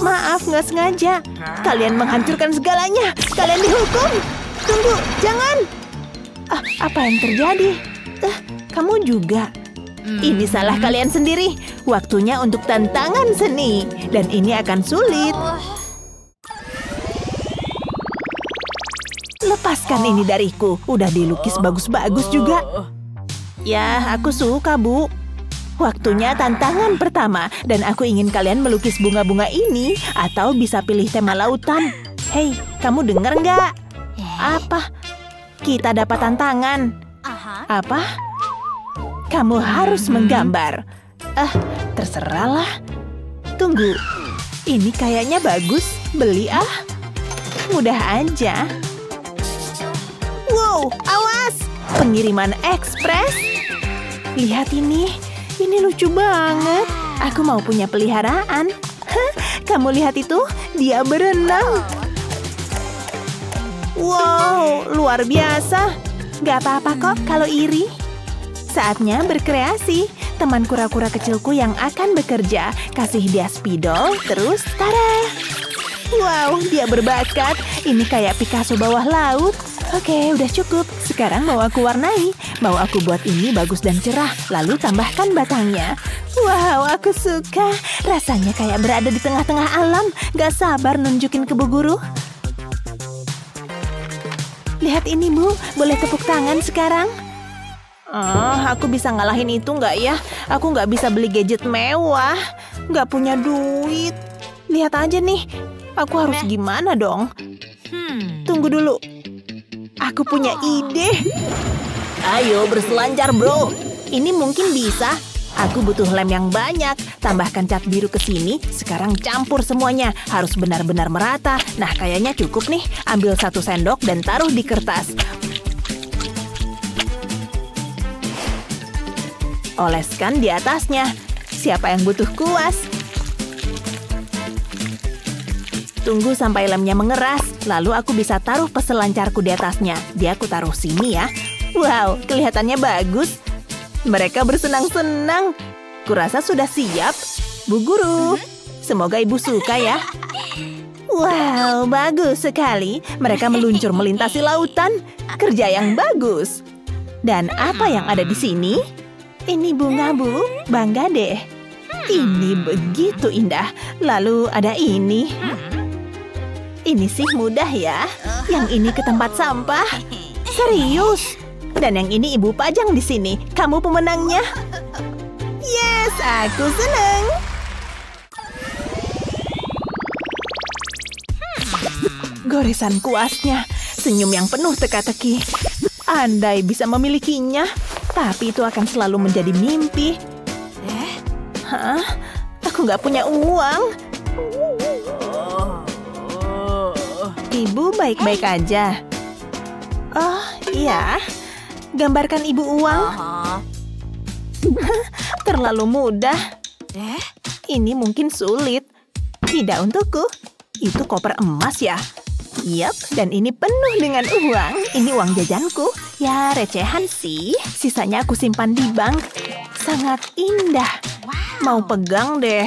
Maaf, nggak sengaja. Kalian menghancurkan segalanya. Kalian dihukum. Tunggu, jangan. Apa yang terjadi? Kamu juga. Ini salah kalian sendiri. Waktunya untuk tantangan seni. Dan ini akan sulit. Lepaskan ini dariku. Udah dilukis bagus-bagus juga. Ya, aku suka, Bu. Waktunya tantangan pertama. Dan aku ingin kalian melukis bunga-bunga ini. Atau bisa pilih tema lautan. Hei, kamu dengar nggak? Apa? Kita dapat tantangan. Apa? Kamu harus menggambar. Terserahlah. Tunggu. Ini kayaknya bagus. Beli ah. Mudah aja. Wow, awas. Pengiriman ekspres. Lihat ini. Ini lucu banget. Aku mau punya peliharaan. Kamu lihat itu? Dia berenang. Wow, luar biasa. Gak apa-apa kok kalau iri. Saatnya berkreasi. Teman kura-kura kecilku yang akan bekerja. Kasih dia spidol, terus tada! Wow, dia berbakat. Ini kayak Picasso bawah laut. Oke, udah cukup. Sekarang mau aku warnai. Mau aku buat ini bagus dan cerah. Lalu tambahkan batangnya. Wow, aku suka. Rasanya kayak berada di tengah-tengah alam. Gak sabar nunjukin ke Bu Guru. Lihat ini, Bu. Boleh tepuk tangan sekarang? Aku bisa ngalahin itu nggak ya? Aku nggak bisa beli gadget mewah. Nggak punya duit. Lihat aja nih. Aku harus gimana dong? Tunggu dulu. Aku punya ide. Ayo berselancar, bro. Ini mungkin bisa. Aku butuh lem yang banyak. Tambahkan cat biru ke sini. Sekarang campur semuanya. Harus benar-benar merata. Nah, kayaknya cukup nih. Ambil 1 sendok dan taruh di kertas. Oleskan di atasnya. Siapa yang butuh kuas? Tunggu sampai lemnya mengeras. Lalu aku bisa taruh peselancarku di atasnya. Dia aku taruh sini ya. Wow, kelihatannya bagus. Mereka bersenang-senang. Kurasa sudah siap. Bu Guru, semoga Ibu suka ya. Wow, bagus sekali. Mereka meluncur melintasi lautan. Kerja yang bagus. Dan apa yang ada di sini? Ini bunga, Bu. Bangga deh. Ini begitu indah. Lalu ada ini. Ini sih mudah ya. Yang ini ke tempat sampah. Serius? Dan yang ini ibu pajang di sini. Kamu pemenangnya. Yes, aku seneng. Goresan kuasnya, senyum yang penuh teka-teki. Andai bisa memilikinya, tapi itu akan selalu menjadi mimpi. Hah? Aku nggak punya uang. Ibu baik-baik aja. Oh, iya. Gambarkan ibu uang. Terlalu mudah. Ini mungkin sulit. Tidak untukku. Itu koper emas ya? Yap, dan ini penuh dengan uang. Ini uang jajanku. Ya, recehan sih. Sisanya aku simpan di bank. Sangat indah. Mau pegang deh.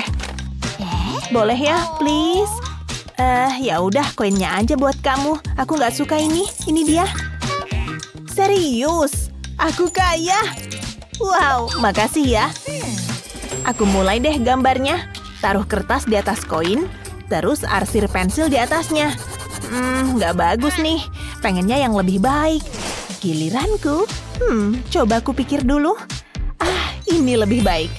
Boleh ya, please? Ya udah, koinnya aja buat kamu. Aku nggak suka ini. Ini dia. Serius? Aku kaya. Wow, makasih ya. Aku mulai deh gambarnya. Taruh kertas di atas koin. Terus arsir pensil di atasnya. Nggak bagus nih. Pengennya yang lebih baik. Giliranku. Coba aku pikir dulu. Ini lebih baik.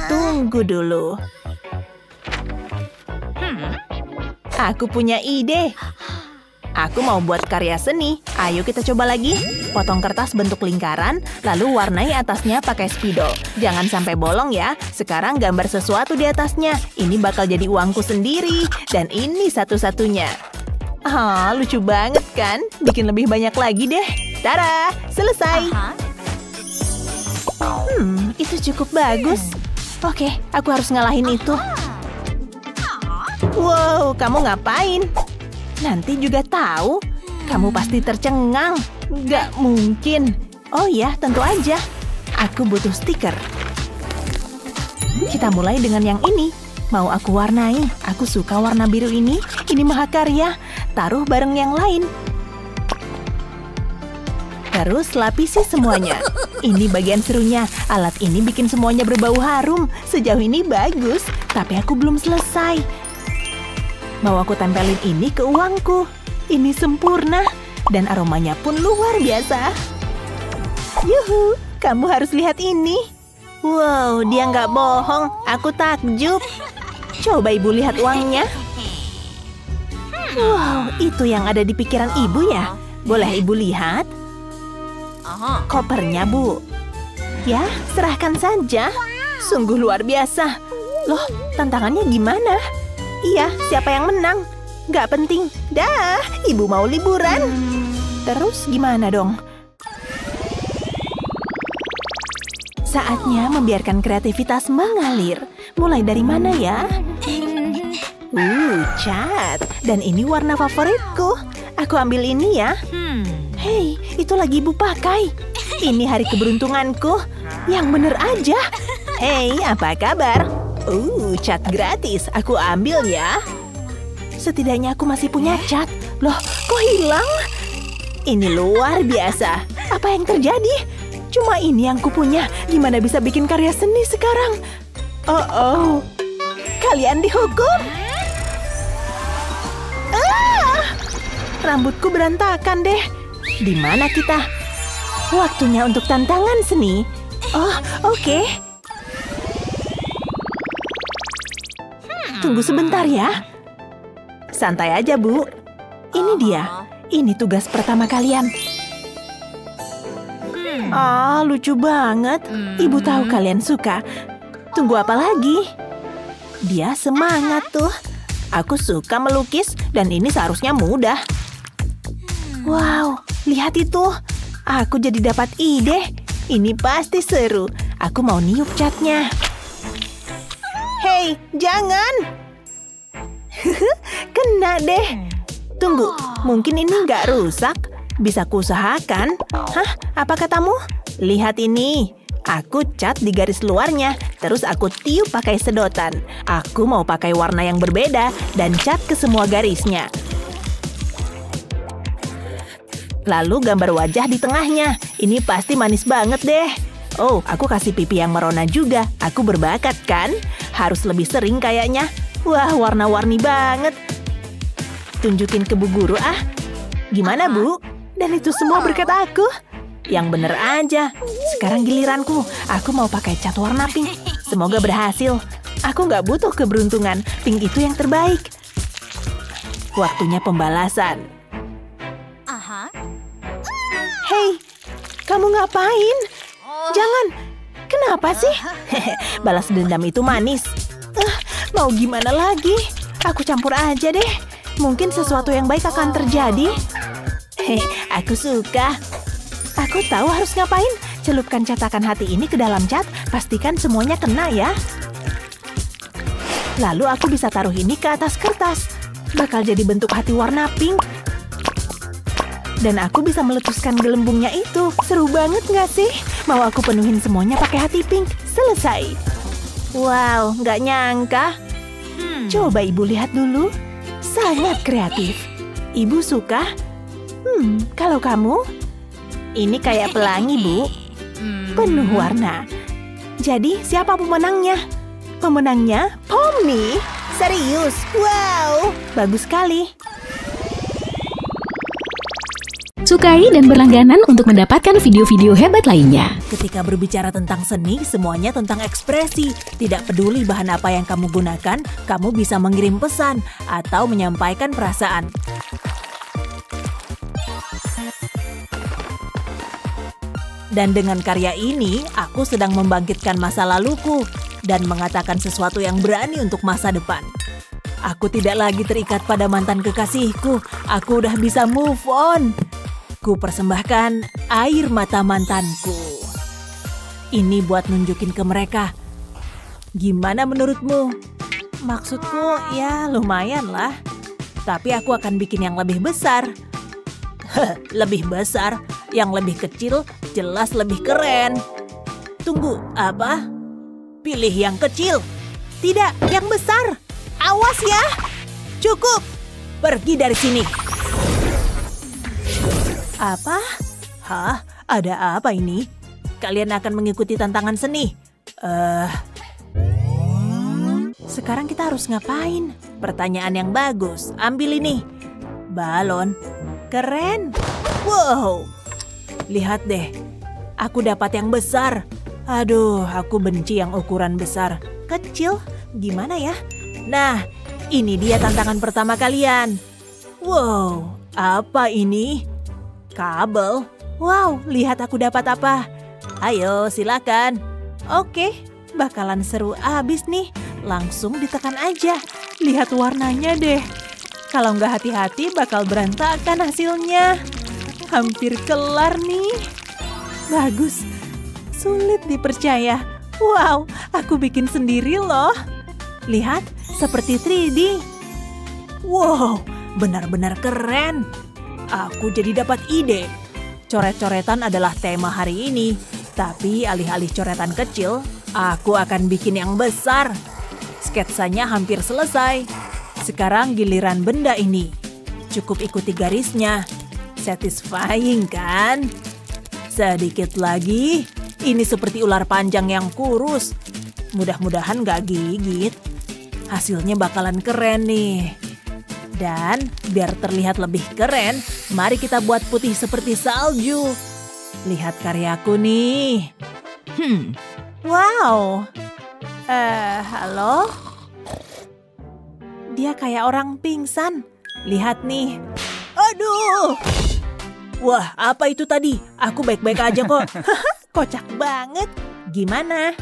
Tunggu dulu. Aku punya ide. Aku mau buat karya seni. Ayo kita coba lagi. Potong kertas bentuk lingkaran, lalu warnai atasnya pakai spidol. Jangan sampai bolong ya. Sekarang gambar sesuatu di atasnya. Ini bakal jadi uangku sendiri. Dan ini satu-satunya. Lucu banget kan? Bikin lebih banyak lagi deh. Tada! Selesai. Itu cukup bagus. Oke, aku harus ngalahin itu. Wow, kamu ngapain? Nanti juga tahu. Kamu pasti tercengang. Gak mungkin. Oh ya, tentu aja. Aku butuh stiker. Kita mulai dengan yang ini. Mau aku warnai. Aku suka warna biru ini. Ini mahakarya. Taruh bareng yang lain. Terus lapisi semuanya. Ini bagian serunya. Alat ini bikin semuanya berbau harum. Sejauh ini bagus. Tapi aku belum selesai. Mau aku tempelin ini ke uangku. Ini sempurna. Dan aromanya pun luar biasa. Yuhu, kamu harus lihat ini. Wow, dia nggak bohong. Aku takjub. Coba ibu lihat uangnya. Wow, itu yang ada di pikiran ibu ya? Boleh ibu lihat? Kopernya, Bu. Ya, serahkan saja. Sungguh luar biasa. Loh, tantangannya gimana? Iya, siapa yang menang? Nggak penting. Dah, ibu mau liburan. Terus gimana dong? Saatnya membiarkan kreativitas mengalir. Mulai dari mana ya? Cat. Dan ini warna favoritku. Aku ambil ini ya. Hei, itu lagi ibu pakai. Ini hari keberuntunganku. Yang bener aja. Hei, apa kabar? Cat gratis. Aku ambil ya. Setidaknya aku masih punya cat. Loh, kok hilang? Ini luar biasa. Apa yang terjadi? Cuma ini yang kupunya. Gimana bisa bikin karya seni sekarang? Oh. Kalian dihukum? Rambutku berantakan deh. Di mana kita? Waktunya untuk tantangan seni. Oh, oke. Tunggu sebentar ya. Santai aja, Bu. Ini dia. Ini tugas pertama kalian. Lucu banget. Ibu tahu kalian suka. Tunggu apa lagi? Dia semangat tuh. Aku suka melukis dan ini seharusnya mudah. Wow, lihat itu. Aku jadi dapat ide. Ini pasti seru. Aku mau niup catnya. Hei, jangan. Kena deh. Tunggu, mungkin ini nggak rusak. Bisa kuusahakan. Hah, apa katamu? Lihat ini. Aku cat di garis luarnya. Terus aku tiup pakai sedotan. Aku mau pakai warna yang berbeda dan cat ke semua garisnya. Lalu gambar wajah di tengahnya. Ini pasti manis banget deh. Oh, aku kasih pipi yang merona juga. Aku berbakat kan? Harus lebih sering kayaknya. Wah, warna-warni banget. Tunjukin ke Bu Guru ah. Gimana, Bu? Dan itu semua berkat aku. Yang bener aja. Sekarang giliranku. Aku mau pakai cat warna pink. Semoga berhasil. Aku nggak butuh keberuntungan. Pink itu yang terbaik. Waktunya pembalasan. Hei, kamu ngapain? Jangan. Kenapa sih? Balas dendam itu manis. Mau gimana lagi? Aku campur aja deh. Mungkin sesuatu yang baik akan terjadi. Aku suka. Aku tahu harus ngapain. Celupkan cetakan hati ini ke dalam cat. Pastikan semuanya kena ya. Lalu aku bisa taruh ini ke atas kertas. Bakal jadi bentuk hati warna pink. Dan aku bisa meletuskan gelembungnya itu. Seru banget nggak sih? Mau aku penuhin semuanya pakai hati pink. Selesai. Wow, nggak nyangka. Coba ibu lihat dulu. Sangat kreatif. Ibu suka? Kalau kamu? Ini kayak pelangi, Bu. Penuh warna. Jadi, siapa pemenangnya? Pemenangnya Pomni. Serius? Wow, bagus sekali. Sukai dan berlangganan untuk mendapatkan video-video hebat lainnya. Ketika berbicara tentang seni, semuanya tentang ekspresi. Tidak peduli bahan apa yang kamu gunakan, kamu bisa mengirim pesan atau menyampaikan perasaan. Dan dengan karya ini, aku sedang membangkitkan masa laluku dan mengatakan sesuatu yang berani untuk masa depan. Aku tidak lagi terikat pada mantan kekasihku. Aku udah bisa move on. Ku persembahkan air mata mantanku. Ini buat nunjukin ke mereka. Gimana menurutmu? Maksudku ya lumayan lah. Tapi aku akan bikin yang lebih besar. Lebih besar? Yang lebih kecil jelas lebih keren. Tunggu, apa? Pilih yang kecil. Tidak, yang besar. Awas ya. Cukup. Pergi dari sini. Apa? Hah? Ada apa ini? Kalian akan mengikuti tantangan seni? Sekarang kita harus ngapain? Pertanyaan yang bagus. Ambil ini. Balon. Keren. Wow. Lihat deh. Aku dapat yang besar. Aduh, aku benci yang ukuran besar. Kecil? Gimana ya? Nah, ini dia tantangan pertama kalian. Wow, apa ini? Kabel. Wow, lihat aku dapat apa. Ayo, silakan. Oke, bakalan seru abis nih. Langsung ditekan aja. Lihat warnanya deh. Kalau nggak hati-hati bakal berantakan hasilnya. Hampir kelar nih. Bagus. Sulit dipercaya. Wow, aku bikin sendiri loh. Lihat, seperti 3D. Wow, benar-benar keren. Aku jadi dapat ide. Coret-coretan adalah tema hari ini. Tapi alih-alih coretan kecil, aku akan bikin yang besar. Sketsanya hampir selesai. Sekarang giliran benda ini. Cukup ikuti garisnya. Satisfying kan? Sedikit lagi. Ini seperti ular panjang yang kurus. Mudah-mudahan gak gigit. Hasilnya bakalan keren nih. Dan biar terlihat lebih keren, mari kita buat putih seperti salju. Lihat karyaku nih. Wow. Halo? Dia kayak orang pingsan. Lihat nih. Aduh. Wah, apa itu tadi? Aku baik-baik aja kok. Kocak banget. Gimana?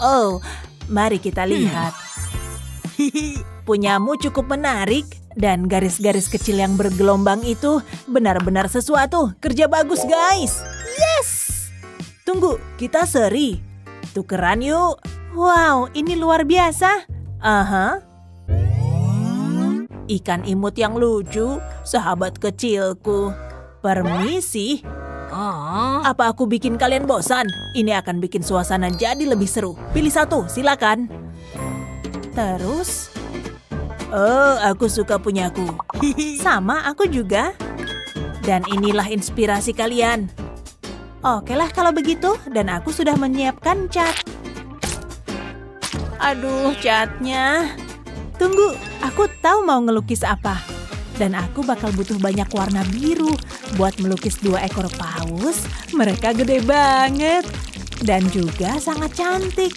Oh, mari kita lihat. Punyamu cukup menarik. Dan garis-garis kecil yang bergelombang itu benar-benar sesuatu. Kerja bagus, guys. Yes! Tunggu, kita seri. Tukeran yuk. Wow, ini luar biasa. Ikan imut yang lucu, sahabat kecilku. Permisi. Apa aku bikin kalian bosan? Ini akan bikin suasana jadi lebih seru. Pilih satu, silakan. Terus... Oh, aku suka punyaku. Sama, aku juga. Dan inilah inspirasi kalian. Oke lah kalau begitu, dan aku sudah menyiapkan cat. Aduh, catnya. Tunggu, aku tahu mau ngelukis apa. Dan aku bakal butuh banyak warna biru buat melukis 2 ekor paus. Mereka gede banget dan juga sangat cantik.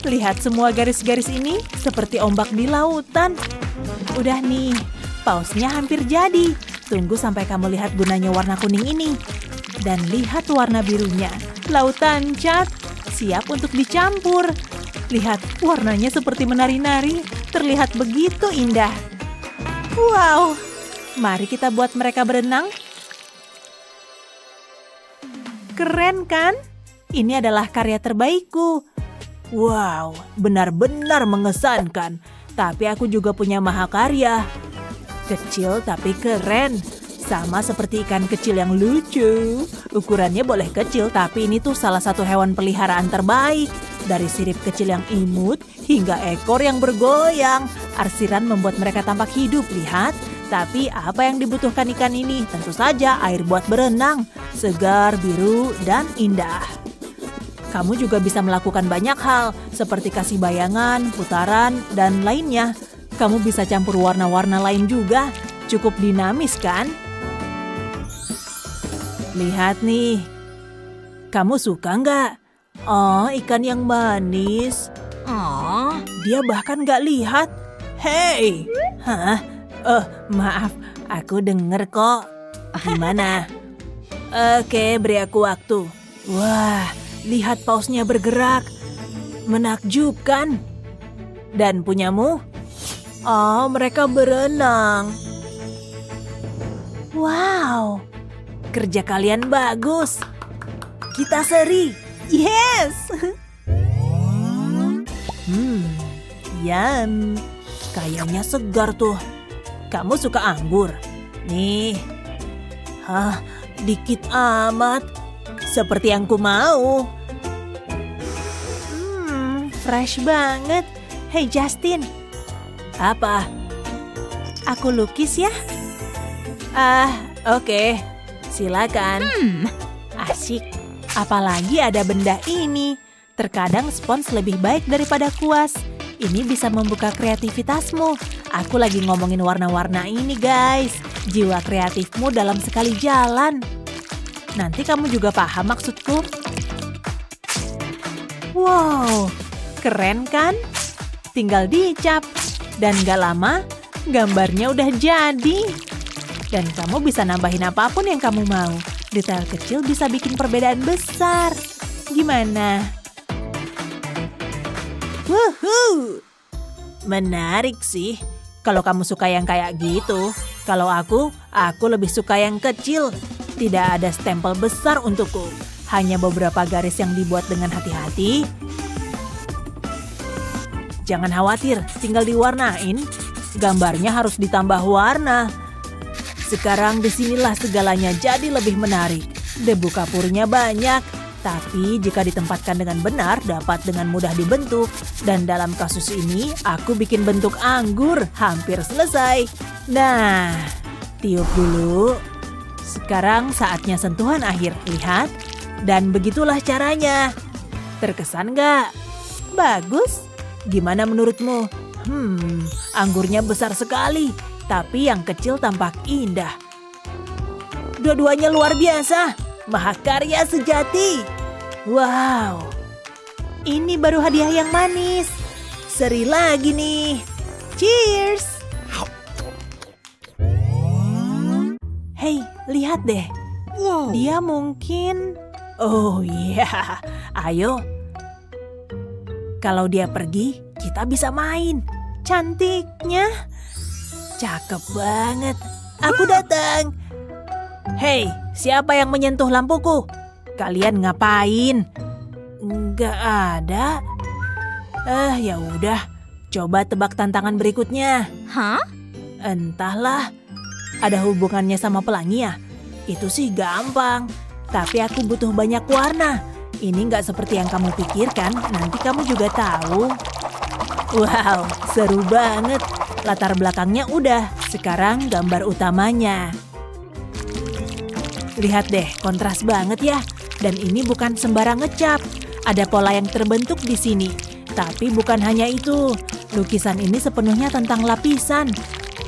Lihat semua garis-garis ini seperti ombak di lautan. Udah nih, pausnya hampir jadi. Tunggu sampai kamu lihat gunanya warna kuning ini. Dan lihat warna birunya, lautan cat, siap untuk dicampur. Lihat, warnanya seperti menari-nari, terlihat begitu indah. Wow, mari kita buat mereka berenang. Keren kan? Ini adalah karya terbaikku. Wow, benar-benar mengesankan. Tapi aku juga punya mahakarya. Kecil tapi keren. Sama seperti ikan kecil yang lucu. Ukurannya boleh kecil, tapi ini tuh salah satu hewan peliharaan terbaik. Dari sirip kecil yang imut hingga ekor yang bergoyang. Arsiran membuat mereka tampak hidup, lihat. Tapi apa yang dibutuhkan ikan ini? Tentu saja air buat berenang. Segar, biru, dan indah. Kamu juga bisa melakukan banyak hal, seperti kasih bayangan, putaran, dan lainnya. Kamu bisa campur warna-warna lain juga. Cukup dinamis, kan? Lihat nih. Kamu suka nggak? Oh, ikan yang manis. Oh, dia bahkan nggak lihat. Hei! Hah? Oh, maaf. Aku denger kok. Gimana? Oke, beri aku waktu. Wah, lihat pausnya bergerak. Menakjubkan. Dan punyamu? Oh, mereka berenang. Wow, kerja kalian bagus. Kita seri. Yes! Yum. Kayaknya segar tuh. Kamu suka anggur? Nih. Hah, dikit amat. Seperti yang ku mau. Fresh banget. Hey Justin. Apa? Aku lukis ya? Oke. Silakan. Asik. Apalagi ada benda ini. Terkadang spons lebih baik daripada kuas. Ini bisa membuka kreativitasmu. Aku lagi ngomongin warna-warna ini, guys. Jiwa kreatifmu dalam sekali jalan. Nanti kamu juga paham maksudku. Wow, keren kan? Tinggal dicap. Dan gak lama, gambarnya udah jadi. Dan kamu bisa nambahin apapun yang kamu mau. Detail kecil bisa bikin perbedaan besar. Gimana? Wuhuu! Menarik sih. Kalau kamu suka yang kayak gitu. Kalau aku lebih suka yang kecil. Tidak ada stempel besar untukku. Hanya beberapa garis yang dibuat dengan hati-hati. Jangan khawatir, tinggal diwarnain. Gambarnya harus ditambah warna. Sekarang disinilah segalanya jadi lebih menarik. Debu kapurnya banyak, tapi jika ditempatkan dengan benar dapat dengan mudah dibentuk. Dan dalam kasus ini aku bikin bentuk anggur, hampir selesai. Nah, tiup dulu. Sekarang saatnya sentuhan akhir, lihat. Dan begitulah caranya. Terkesan nggak? Bagus. Gimana menurutmu? Anggurnya besar sekali. Tapi yang kecil tampak indah. Dua-duanya luar biasa. Mahakarya sejati. Wow. Ini baru hadiah yang manis. Seri lagi nih. Cheers. Hey, lihat deh. Wow. Dia mungkin... Oh iya. Ayo. Kalau dia pergi, kita bisa main. Cantiknya. Cakep banget. Aku datang. Hei, siapa yang menyentuh lampuku? Kalian ngapain? Nggak ada. Ya udah. Coba tebak tantangan berikutnya. Hah? Entahlah. Ada hubungannya sama pelangi ya? Itu sih gampang. Tapi aku butuh banyak warna. Ini nggak seperti yang kamu pikirkan. Nanti kamu juga tahu. Wow, seru banget. Latar belakangnya udah, sekarang gambar utamanya. Lihat deh, kontras banget ya. Dan ini bukan sembarang ngecap. Ada pola yang terbentuk di sini. Tapi bukan hanya itu. Lukisan ini sepenuhnya tentang lapisan.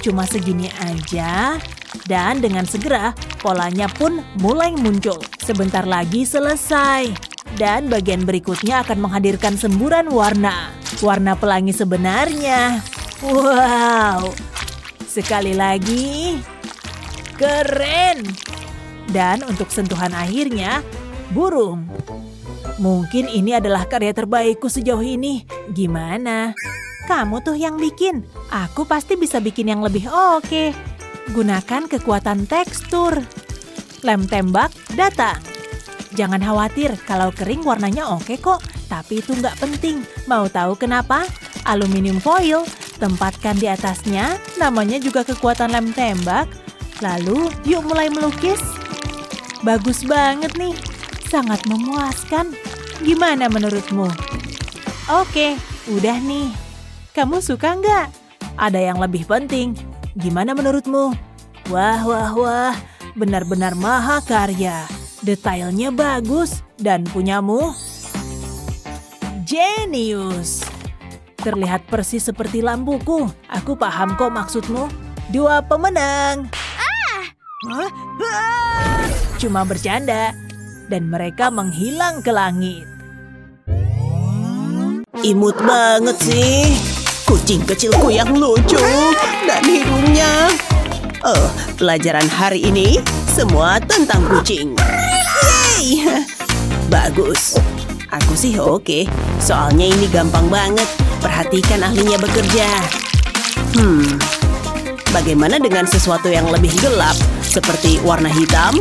Cuma segini aja. Dan dengan segera, polanya pun mulai muncul. Sebentar lagi selesai. Dan bagian berikutnya akan menghadirkan semburan warna. Warna pelangi sebenarnya. Wow. Sekali lagi. Keren. Dan untuk sentuhan akhirnya, burung. Mungkin ini adalah karya terbaikku sejauh ini. Gimana? Kamu tuh yang bikin. Aku pasti bisa bikin yang lebih oke. Gunakan kekuatan tekstur. Lem tembak datang. Jangan khawatir, kalau kering warnanya oke kok. Tapi itu nggak penting. Mau tahu kenapa? Aluminium foil, tempatkan di atasnya. Namanya juga kekuatan lem tembak. Lalu, yuk mulai melukis. Bagus banget nih. Sangat memuaskan. Gimana menurutmu? Oke, udah nih. Kamu suka nggak? Ada yang lebih penting. Gimana menurutmu? Wah, wah, wah. Benar-benar mahakarya. Detailnya bagus. Dan punyamu? Jenius. Terlihat persis seperti lampuku. Aku paham kok maksudmu. 2 pemenang. Cuma bercanda. Dan mereka menghilang ke langit. Imut banget sih. Kucing kecilku yang lucu. Dan hidungnya. Pelajaran hari ini semua tentang kucing. Yeay. Bagus. Aku sih oke. Soalnya ini gampang banget. Perhatikan ahlinya bekerja. Bagaimana dengan sesuatu yang lebih gelap? Seperti warna hitam?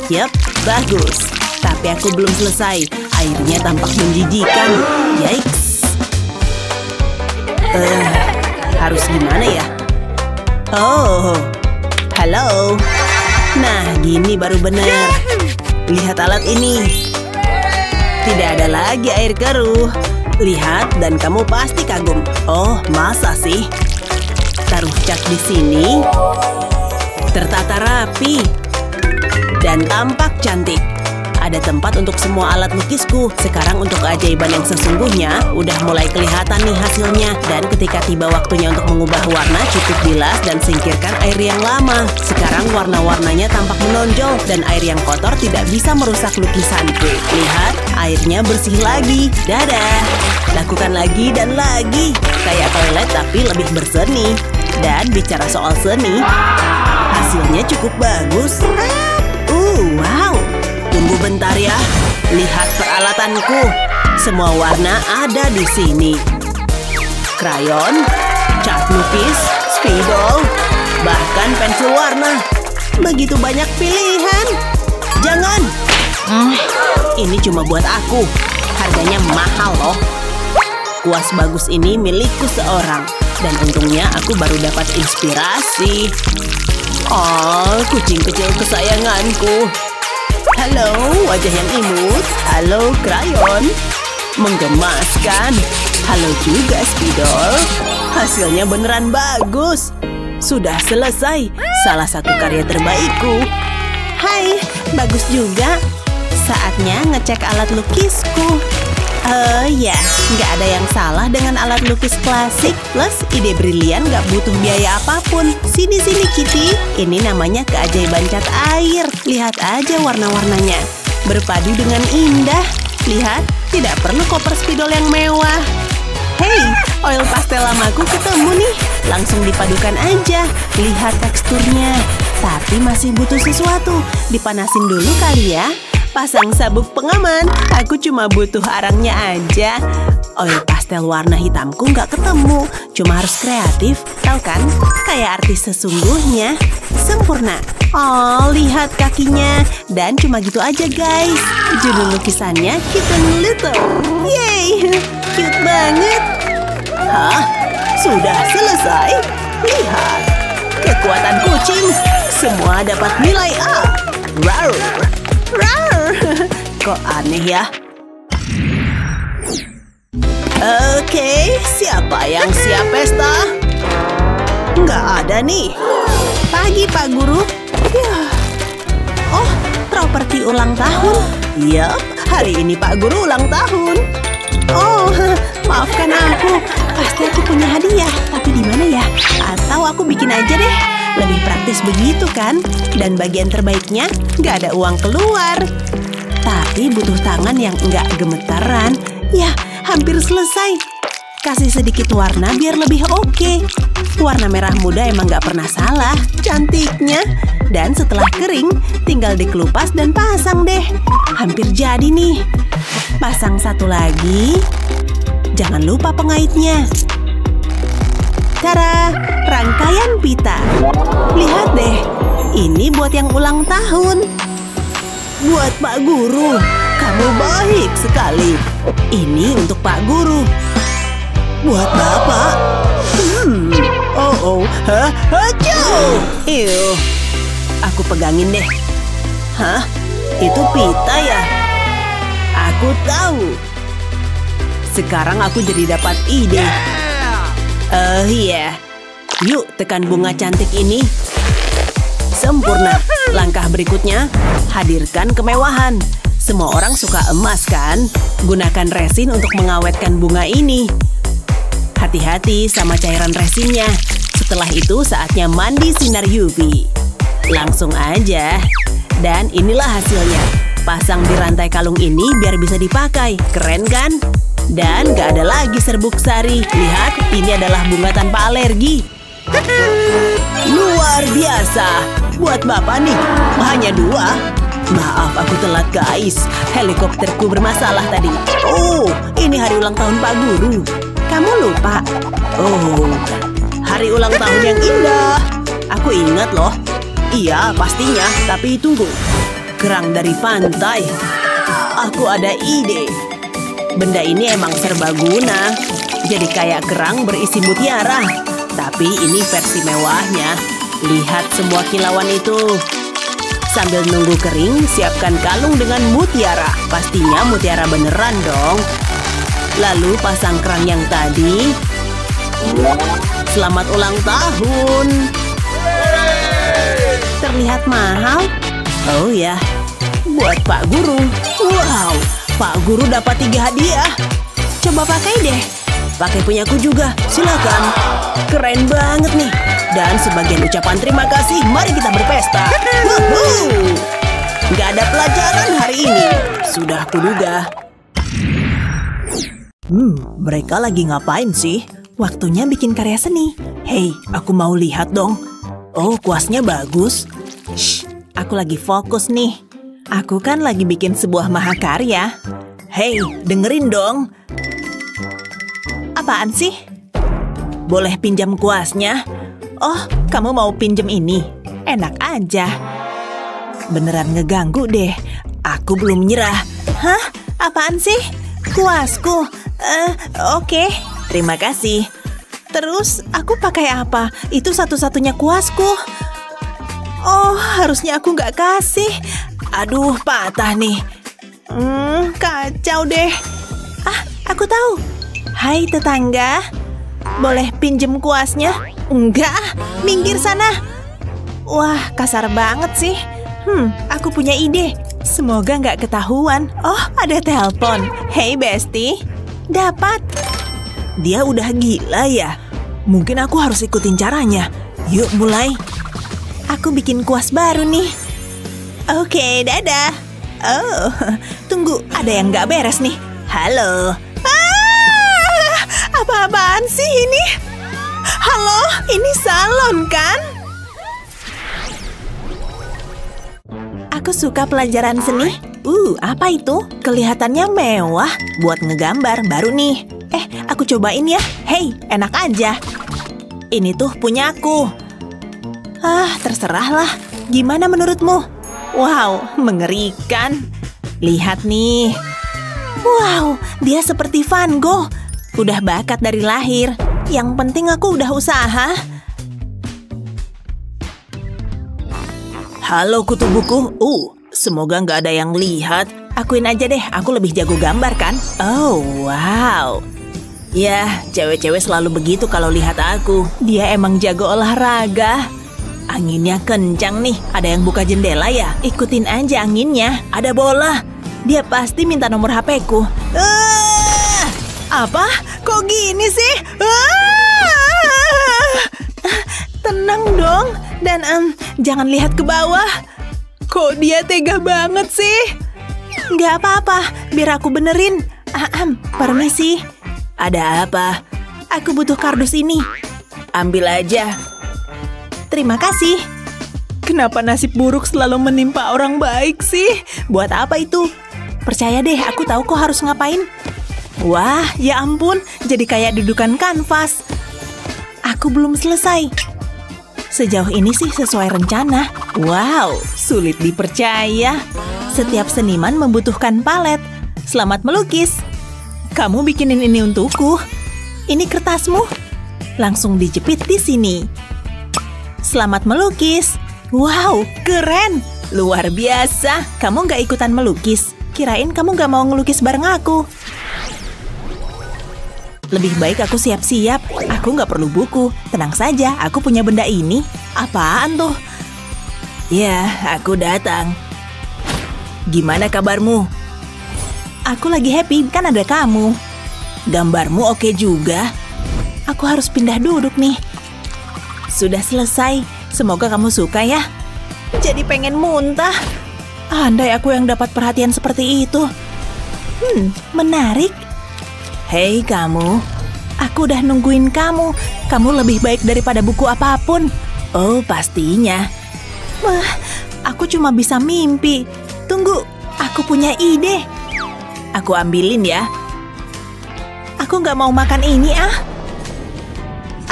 Yap, bagus. Tapi aku belum selesai. Airnya tampak menjijikan. Yikes. Harus gimana ya? Oh, halo. Nah, gini baru benar. Lihat alat ini. Tidak ada lagi air keruh. Lihat dan kamu pasti kagum. Oh, masa sih? Taruh cat di sini. Tertata rapi. Dan tampak cantik. Ada tempat untuk semua alat lukisku. Sekarang untuk keajaiban yang sesungguhnya, udah mulai kelihatan nih hasilnya. Dan ketika tiba waktunya untuk mengubah warna, cukup bilas dan singkirkan air yang lama. Sekarang warna-warnanya tampak menonjol dan air yang kotor tidak bisa merusak lukisanku. Lihat, airnya bersih lagi. Dadah! Lakukan lagi dan lagi. Kayak toilet tapi lebih berseni. Dan bicara soal seni, hasilnya cukup bagus. Wow! Tunggu bentar ya. Lihat peralatanku. Semua warna ada di sini. Krayon, cat lukis, spidol, bahkan pensil warna. Begitu banyak pilihan. Jangan. Ini cuma buat aku. Harganya mahal loh. Kuas bagus ini milikku seorang. Dan untungnya aku baru dapat inspirasi. Oh, kucing kecil kesayanganku. Halo, wajah yang imut. Halo, krayon. Menggemaskan. Halo juga, spidol. Hasilnya beneran bagus. Sudah selesai. Salah satu karya terbaikku. Hai, bagus juga. Saatnya ngecek alat lukisku. Ya, nggak ada yang salah dengan alat lukis klasik. Plus, ide brilian nggak butuh biaya apapun. Sini-sini, Kitty. Ini namanya keajaiban cat air. Lihat aja warna-warnanya. Berpadu dengan indah. Lihat, tidak perlu koper spidol yang mewah. Hey, oil pastel lamaku ketemu nih. Langsung dipadukan aja. Lihat teksturnya. Tapi masih butuh sesuatu. Dipanasin dulu kali ya. Pasang sabuk pengaman. Aku cuma butuh arangnya aja. Oil pastel warna hitamku nggak ketemu. Cuma harus kreatif. Tahu kan? Kayak artis sesungguhnya. Sempurna. Oh, lihat kakinya. Dan cuma gitu aja, guys. Judul lukisannya Kitten Little. Yeay, cute banget. Hah? Sudah selesai? Lihat. Kekuatan kucing. Semua dapat nilai A. Rawr. Rawr. Kok aneh ya? Oke, siapa yang siap pesta? Nggak ada nih. Pagi, Pak Guru. Oh, properti ulang tahun. Yap, hari ini Pak Guru ulang tahun. Oh, maafkan aku. Pasti aku punya hadiah. Tapi di mana ya? Atau aku bikin gratis begitu kan? Dan bagian terbaiknya, nggak ada uang keluar. Tapi butuh tangan yang nggak gemetaran. Ya, hampir selesai. Kasih sedikit warna biar lebih oke. Warna merah muda emang nggak pernah salah. Cantiknya. Dan setelah kering, tinggal dikelupas dan pasang deh. Hampir jadi nih. Pasang satu lagi. Jangan lupa pengaitnya. Tara, rangkaian pita. Lihat deh, ini buat yang ulang tahun. Buat Pak Guru, kamu baik sekali. Ini untuk Pak Guru. Buat Bapak. Ew. Aku pegangin deh. Hah? Itu pita ya? Aku tahu. Sekarang aku jadi dapat ide. Iya. Yuk tekan bunga cantik ini. Sempurna. Langkah berikutnya, hadirkan kemewahan. Semua orang suka emas kan? Gunakan resin untuk mengawetkan bunga ini. Hati-hati sama cairan resinnya. Setelah itu saatnya mandi sinar UV. Langsung aja. Dan inilah hasilnya. Pasang di rantai kalung ini biar bisa dipakai. Keren kan? Dan gak ada lagi serbuk sari. Lihat, ini adalah bunga tanpa alergi. Luar biasa. Buat Bapak nih, hanya 2. Maaf aku telat guys. Helikopterku bermasalah tadi. Oh, ini hari ulang tahun Pak Guru. Kamu lupa? Oh, hari ulang tahun yang indah. Aku ingat loh. Iya, pastinya. Tapi tunggu. Kerang dari pantai. Aku ada ide. Benda ini emang serbaguna. Jadi kayak kerang berisi mutiara. Tapi ini versi mewahnya. Lihat semua kilauan itu. Sambil nunggu kering, siapkan kalung dengan mutiara. Pastinya mutiara beneran dong. Lalu pasang kerang yang tadi. Selamat ulang tahun. Terlihat mahal. Oh ya, buat Pak Guru. Wow, Pak Guru dapat 3 hadiah. Coba pakai deh. Pakai punyaku juga, silakan. Keren banget nih. Dan sebagian ucapan terima kasih, mari kita berpesta. Woohoo! Gak ada pelajaran hari ini. Sudah kuduga. Mereka lagi ngapain sih? Waktunya bikin karya seni. Hei, aku mau lihat dong. Oh, kuasnya bagus. Shh, aku lagi fokus nih. Aku kan lagi bikin sebuah mahakarya. Hei, dengerin dong. Apaan sih? Boleh pinjam kuasnya? Oh, kamu mau pinjam ini? Enak aja. Beneran ngeganggu deh. Aku belum nyerah. Hah? Apaan sih? Kuasku. Oke. Terima kasih. Terus aku pakai apa? Itu satu-satunya kuasku. Oh, harusnya aku nggak kasih. Aduh, patah nih. Kacau deh. Ah, aku tahu. Hai tetangga, boleh pinjem kuasnya? Enggak, minggir sana. Wah, kasar banget sih. Aku punya ide. Semoga nggak ketahuan. Oh, ada telepon. Hey Besti, dapat. Dia udah gila ya? Mungkin aku harus ikutin caranya. Yuk mulai. Aku bikin kuas baru nih. Oke, dadah. Oh, tunggu, ada yang nggak beres nih. Halo. Apa-apaan sih ini? Halo, ini salon kan? Aku suka pelajaran seni. Apa itu? Kelihatannya mewah. Buat ngegambar baru nih. Aku cobain ya. Hei, enak aja. Ini tuh punyaku. Terserahlah. Gimana menurutmu? Wow, mengerikan. Lihat nih. Wow, dia seperti Van Gogh. Udah bakat dari lahir. Yang penting aku udah usaha. Halo kutu buku. Semoga nggak ada yang lihat. Akuin aja deh, aku lebih jago gambar kan? Oh, wow. Ya, cewek-cewek selalu begitu kalau lihat aku. Dia emang jago olahraga. Anginnya kencang nih. Ada yang buka jendela ya? Ikutin aja anginnya. Ada bola. Dia pasti minta nomor HP-ku. Apa? Kok gini sih? Tenang dong. Dan jangan lihat ke bawah. Kok dia tega banget sih? Nggak apa-apa, biar aku benerin. Permisi. Ada apa? Aku butuh kardus ini. Ambil aja. Terima kasih. Kenapa nasib buruk selalu menimpa orang baik sih? Buat apa itu? Percaya deh, aku tahu kok harus ngapain. Wah, ya ampun, jadi kayak dudukan kanvas. Aku belum selesai. Sejauh ini sih sesuai rencana. Wow, sulit dipercaya. Setiap seniman membutuhkan palet. Selamat melukis. Kamu bikinin ini untukku. Ini kertasmu. Langsung dijepit di sini. Selamat melukis. Wow, keren. Luar biasa. Kamu nggak ikutan melukis. Kirain kamu nggak mau ngelukis bareng aku. Lebih baik aku siap-siap. Aku nggak perlu buku. Tenang saja, aku punya benda ini. Apaan tuh? Ya, aku datang. Gimana kabarmu? Aku lagi happy, kan ada kamu. Gambarmu oke juga. Aku harus pindah duduk nih. Sudah selesai. Semoga kamu suka ya. Jadi pengen muntah. Andai aku yang dapat perhatian seperti itu. Menarik. Hei kamu, aku udah nungguin kamu. Kamu lebih baik daripada buku apapun. Oh, pastinya. Wah, aku cuma bisa mimpi. Tunggu, aku punya ide. Aku ambilin ya. Aku nggak mau makan ini ah.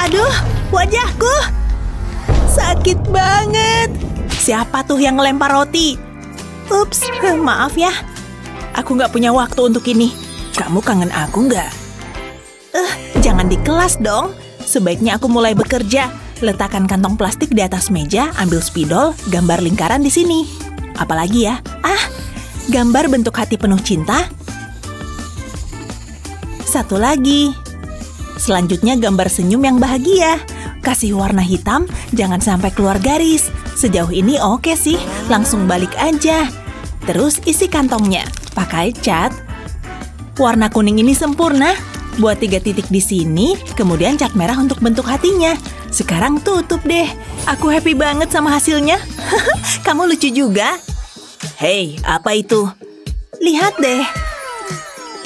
Aduh, wajahku. Sakit banget. Siapa tuh yang ngelempar roti? Ups, maaf ya. Aku nggak punya waktu untuk ini. Kamu kangen aku nggak? Jangan di kelas dong. Sebaiknya aku mulai bekerja. Letakkan kantong plastik di atas meja, ambil spidol, gambar lingkaran di sini. Apalagi ya? Gambar bentuk hati penuh cinta. Satu lagi. Selanjutnya gambar senyum yang bahagia. Kasih warna hitam, jangan sampai keluar garis. Sejauh ini oke sih, langsung balik aja. Terus isi kantongnya, pakai cat. Warna kuning ini sempurna. Buat 3 titik di sini, kemudian cat merah untuk bentuk hatinya. Sekarang tutup deh. Aku happy banget sama hasilnya. Kamu lucu juga. Hei, apa itu? Lihat deh.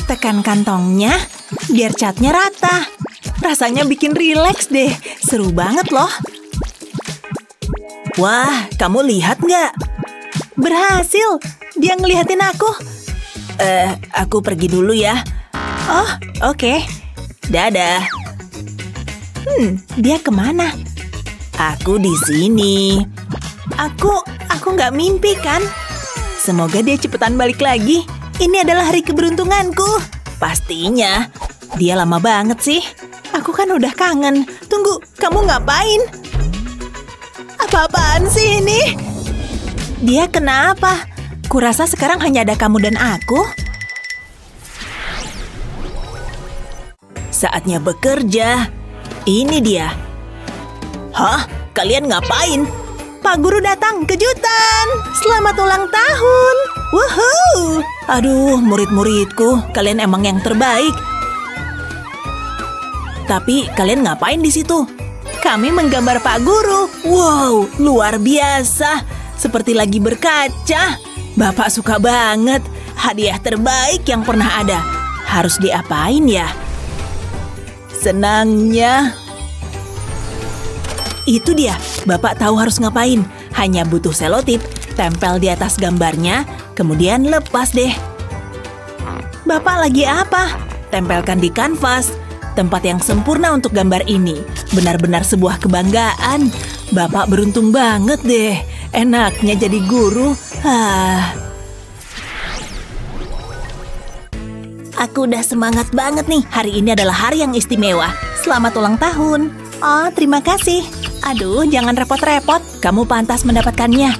Tekan kantongnya, biar catnya rata. Rasanya bikin rileks deh. Seru banget loh. Wah, kamu lihat nggak? Berhasil. Dia ngeliatin aku. Aku pergi dulu ya. Oh, oke. Dadah. Dia kemana? Aku di sini. Aku nggak mimpi kan? Semoga dia cepetan balik lagi. Ini adalah hari keberuntunganku. Pastinya. Dia lama banget sih. Aku kan udah kangen. Tunggu, kamu ngapain? Apa-apaan sih ini? Dia kenapa? Kurasa sekarang hanya ada kamu dan aku. Saatnya bekerja. Ini dia. Hah? Kalian ngapain? Pak Guru datang, kejutan! Selamat ulang tahun! Woohoo! Aduh, murid-muridku, kalian emang yang terbaik. Tapi kalian ngapain di situ? Kami menggambar Pak Guru. Wow, luar biasa. Seperti lagi berkaca. Bapak suka banget. Hadiah terbaik yang pernah ada. Harus diapain ya? Senangnya. Itu dia. Bapak tahu harus ngapain. Hanya butuh selotip. Tempel di atas gambarnya. Kemudian lepas deh. Bapak lagi apa? Tempelkan di kanvas. Tempat yang sempurna untuk gambar ini. Benar-benar sebuah kebanggaan. Bapak beruntung banget deh. Enaknya jadi guru. Aku udah semangat banget nih. Hari ini adalah hari yang istimewa. Selamat ulang tahun. Oh, terima kasih. Aduh, jangan repot-repot. Kamu pantas mendapatkannya.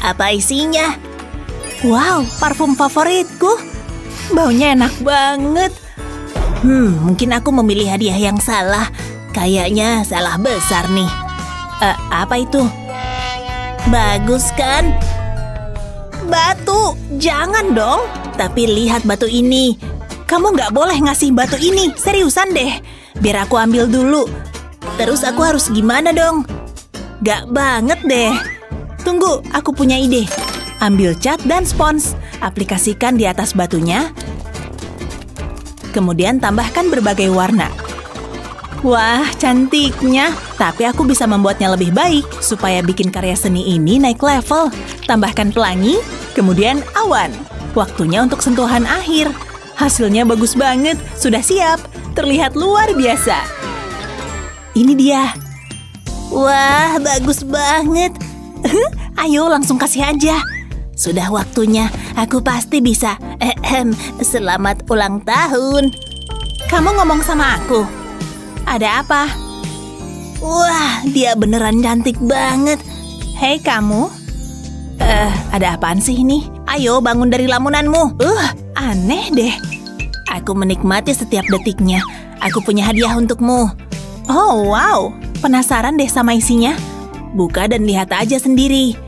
Apa isinya? Wow, parfum favoritku. Baunya enak banget. Mungkin aku memilih hadiah yang salah. Kayaknya salah besar nih. Apa itu? Bagus kan? Batu, jangan dong. Tapi lihat batu ini. Kamu nggak boleh ngasih batu ini. Seriusan deh. Biar aku ambil dulu. Terus aku harus gimana dong? Gak banget deh. Tunggu, aku punya ide. Ambil cat dan spons, aplikasikan di atas batunya. Kemudian tambahkan berbagai warna. Wah, cantiknya. Tapi aku bisa membuatnya lebih baik supaya bikin karya seni ini naik level. Tambahkan pelangi, kemudian awan. Waktunya untuk sentuhan akhir. Hasilnya bagus banget, sudah siap. Terlihat luar biasa. Ini dia. Wah, bagus banget. Ayo langsung kasih aja. Sudah waktunya, aku pasti bisa. Selamat ulang tahun. Kamu ngomong sama aku? Ada apa? Wah, dia beneran cantik banget. Hei kamu. Ada apaan sih ini? Ayo bangun dari lamunanmu. Aneh deh. Aku menikmati setiap detiknya. Aku punya hadiah untukmu. Oh, wow. Penasaran deh sama isinya? Buka dan lihat aja sendiri.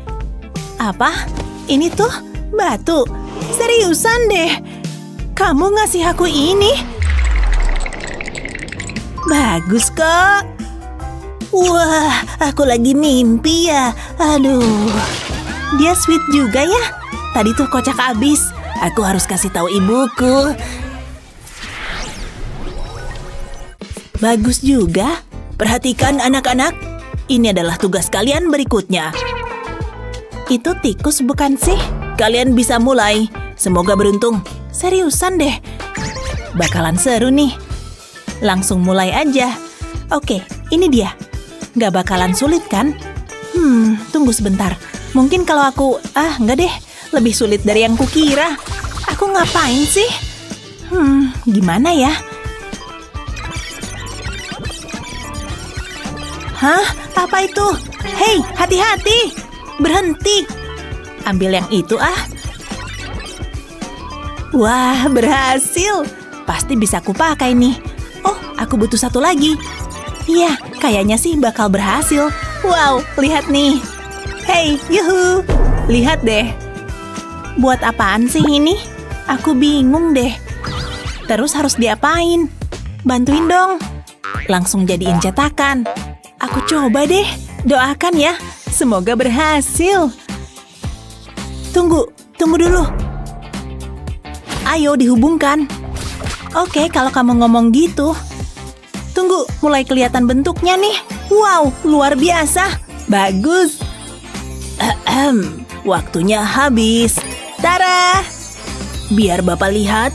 Apa? Ini tuh batu. Seriusan deh. Kamu ngasih aku ini? Bagus kok. Wah, aku lagi mimpi ya. Aduh. Dia sweet juga ya. Tadi tuh kocak abis. Aku harus kasih tahu ibuku. Bagus juga. Perhatikan anak-anak. Ini adalah tugas kalian berikutnya. Itu tikus bukan sih? Kalian bisa mulai. Semoga beruntung. Seriusan deh. Bakalan seru nih. Langsung mulai aja. Oke, ini dia. Gak bakalan sulit kan? Tunggu sebentar. Mungkin kalau aku... nggak deh. Lebih sulit dari yang kukira. Aku ngapain sih? Gimana ya? Hah? Apa itu? Hei, hati-hati! Berhenti! Ambil yang itu Wah, berhasil! Pasti bisa kupakai nih. Oh, aku butuh satu lagi. Iya, kayaknya sih bakal berhasil. Wow, lihat nih. Hei, yuhu! Lihat deh. Buat apaan sih ini? Aku bingung deh. Terus harus diapain? Bantuin dong. Langsung jadiin cetakan. Aku coba deh. Doakan ya. Semoga berhasil. Tunggu dulu. Ayo dihubungkan. Oke, kalau kamu ngomong gitu. Tunggu, mulai kelihatan bentuknya nih. Wow, luar biasa. Bagus. Waktunya habis. Tara! Biar Bapak lihat.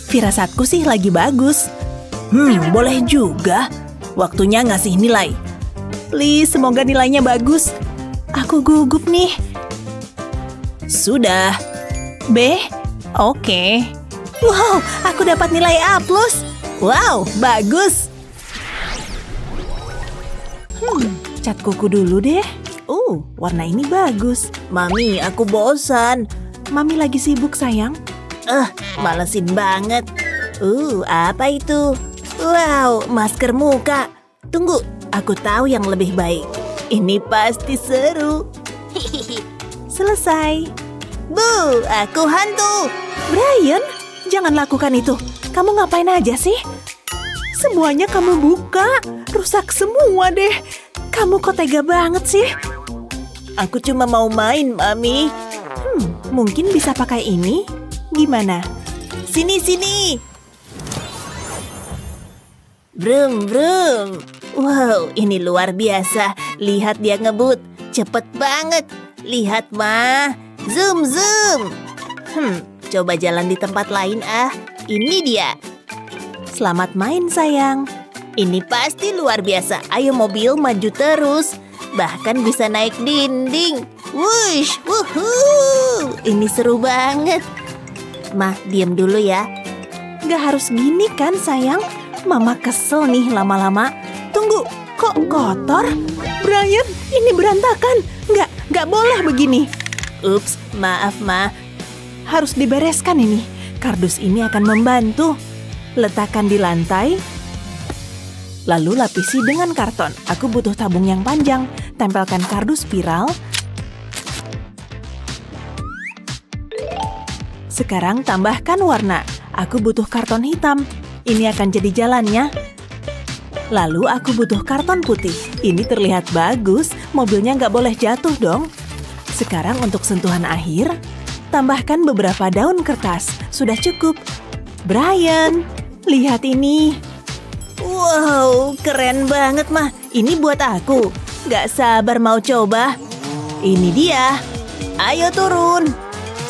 Firasatku sih lagi bagus. Boleh juga. Waktunya ngasih nilai. Please, semoga nilainya bagus. Aku gugup nih. Sudah. B? Oke. Wow, aku dapat nilai A+. Wow, bagus. Cat kuku dulu deh. Warna ini bagus. Mami, aku bosan. Mami lagi sibuk, sayang. Malesin banget. Apa itu? Wow, masker muka. Tunggu, aku tahu yang lebih baik. Ini pasti seru. Selesai. Bu, aku hantu. Brian, jangan lakukan itu. Kamu ngapain aja sih? Semuanya kamu buka. Rusak semua deh. Kamu kok tega banget sih? Aku cuma mau main, Mami. Mungkin bisa pakai ini. Gimana? Sini. Brum, brum. Wow, ini luar biasa. Lihat dia ngebut. Cepet banget. Lihat, Ma. Zoom, zoom. Coba jalan di tempat lain, Ini dia. Selamat main, sayang. Ini pasti luar biasa. Ayo mobil, maju terus. Bahkan bisa naik dinding. Wush, wuhuu. Ini seru banget. Ma, diam dulu ya. Gak harus gini kan, sayang? Mama kesel nih lama-lama. Tunggu, kok kotor? Brian, ini berantakan. Gak boleh begini. Ups, maaf, Ma. Harus dibereskan ini. Kardus ini akan membantu. Letakkan di lantai. Lalu lapisi dengan karton. Aku butuh tabung yang panjang. Tempelkan kardus spiral. Sekarang tambahkan warna. Aku butuh karton hitam. Ini akan jadi jalannya. Lalu aku butuh karton putih. Ini terlihat bagus, mobilnya nggak boleh jatuh dong. Sekarang untuk sentuhan akhir, tambahkan beberapa daun kertas. Sudah cukup. Brian, lihat ini. Wow, keren banget, Mah. Ini buat aku. Gak sabar mau coba. Ini dia. Ayo turun.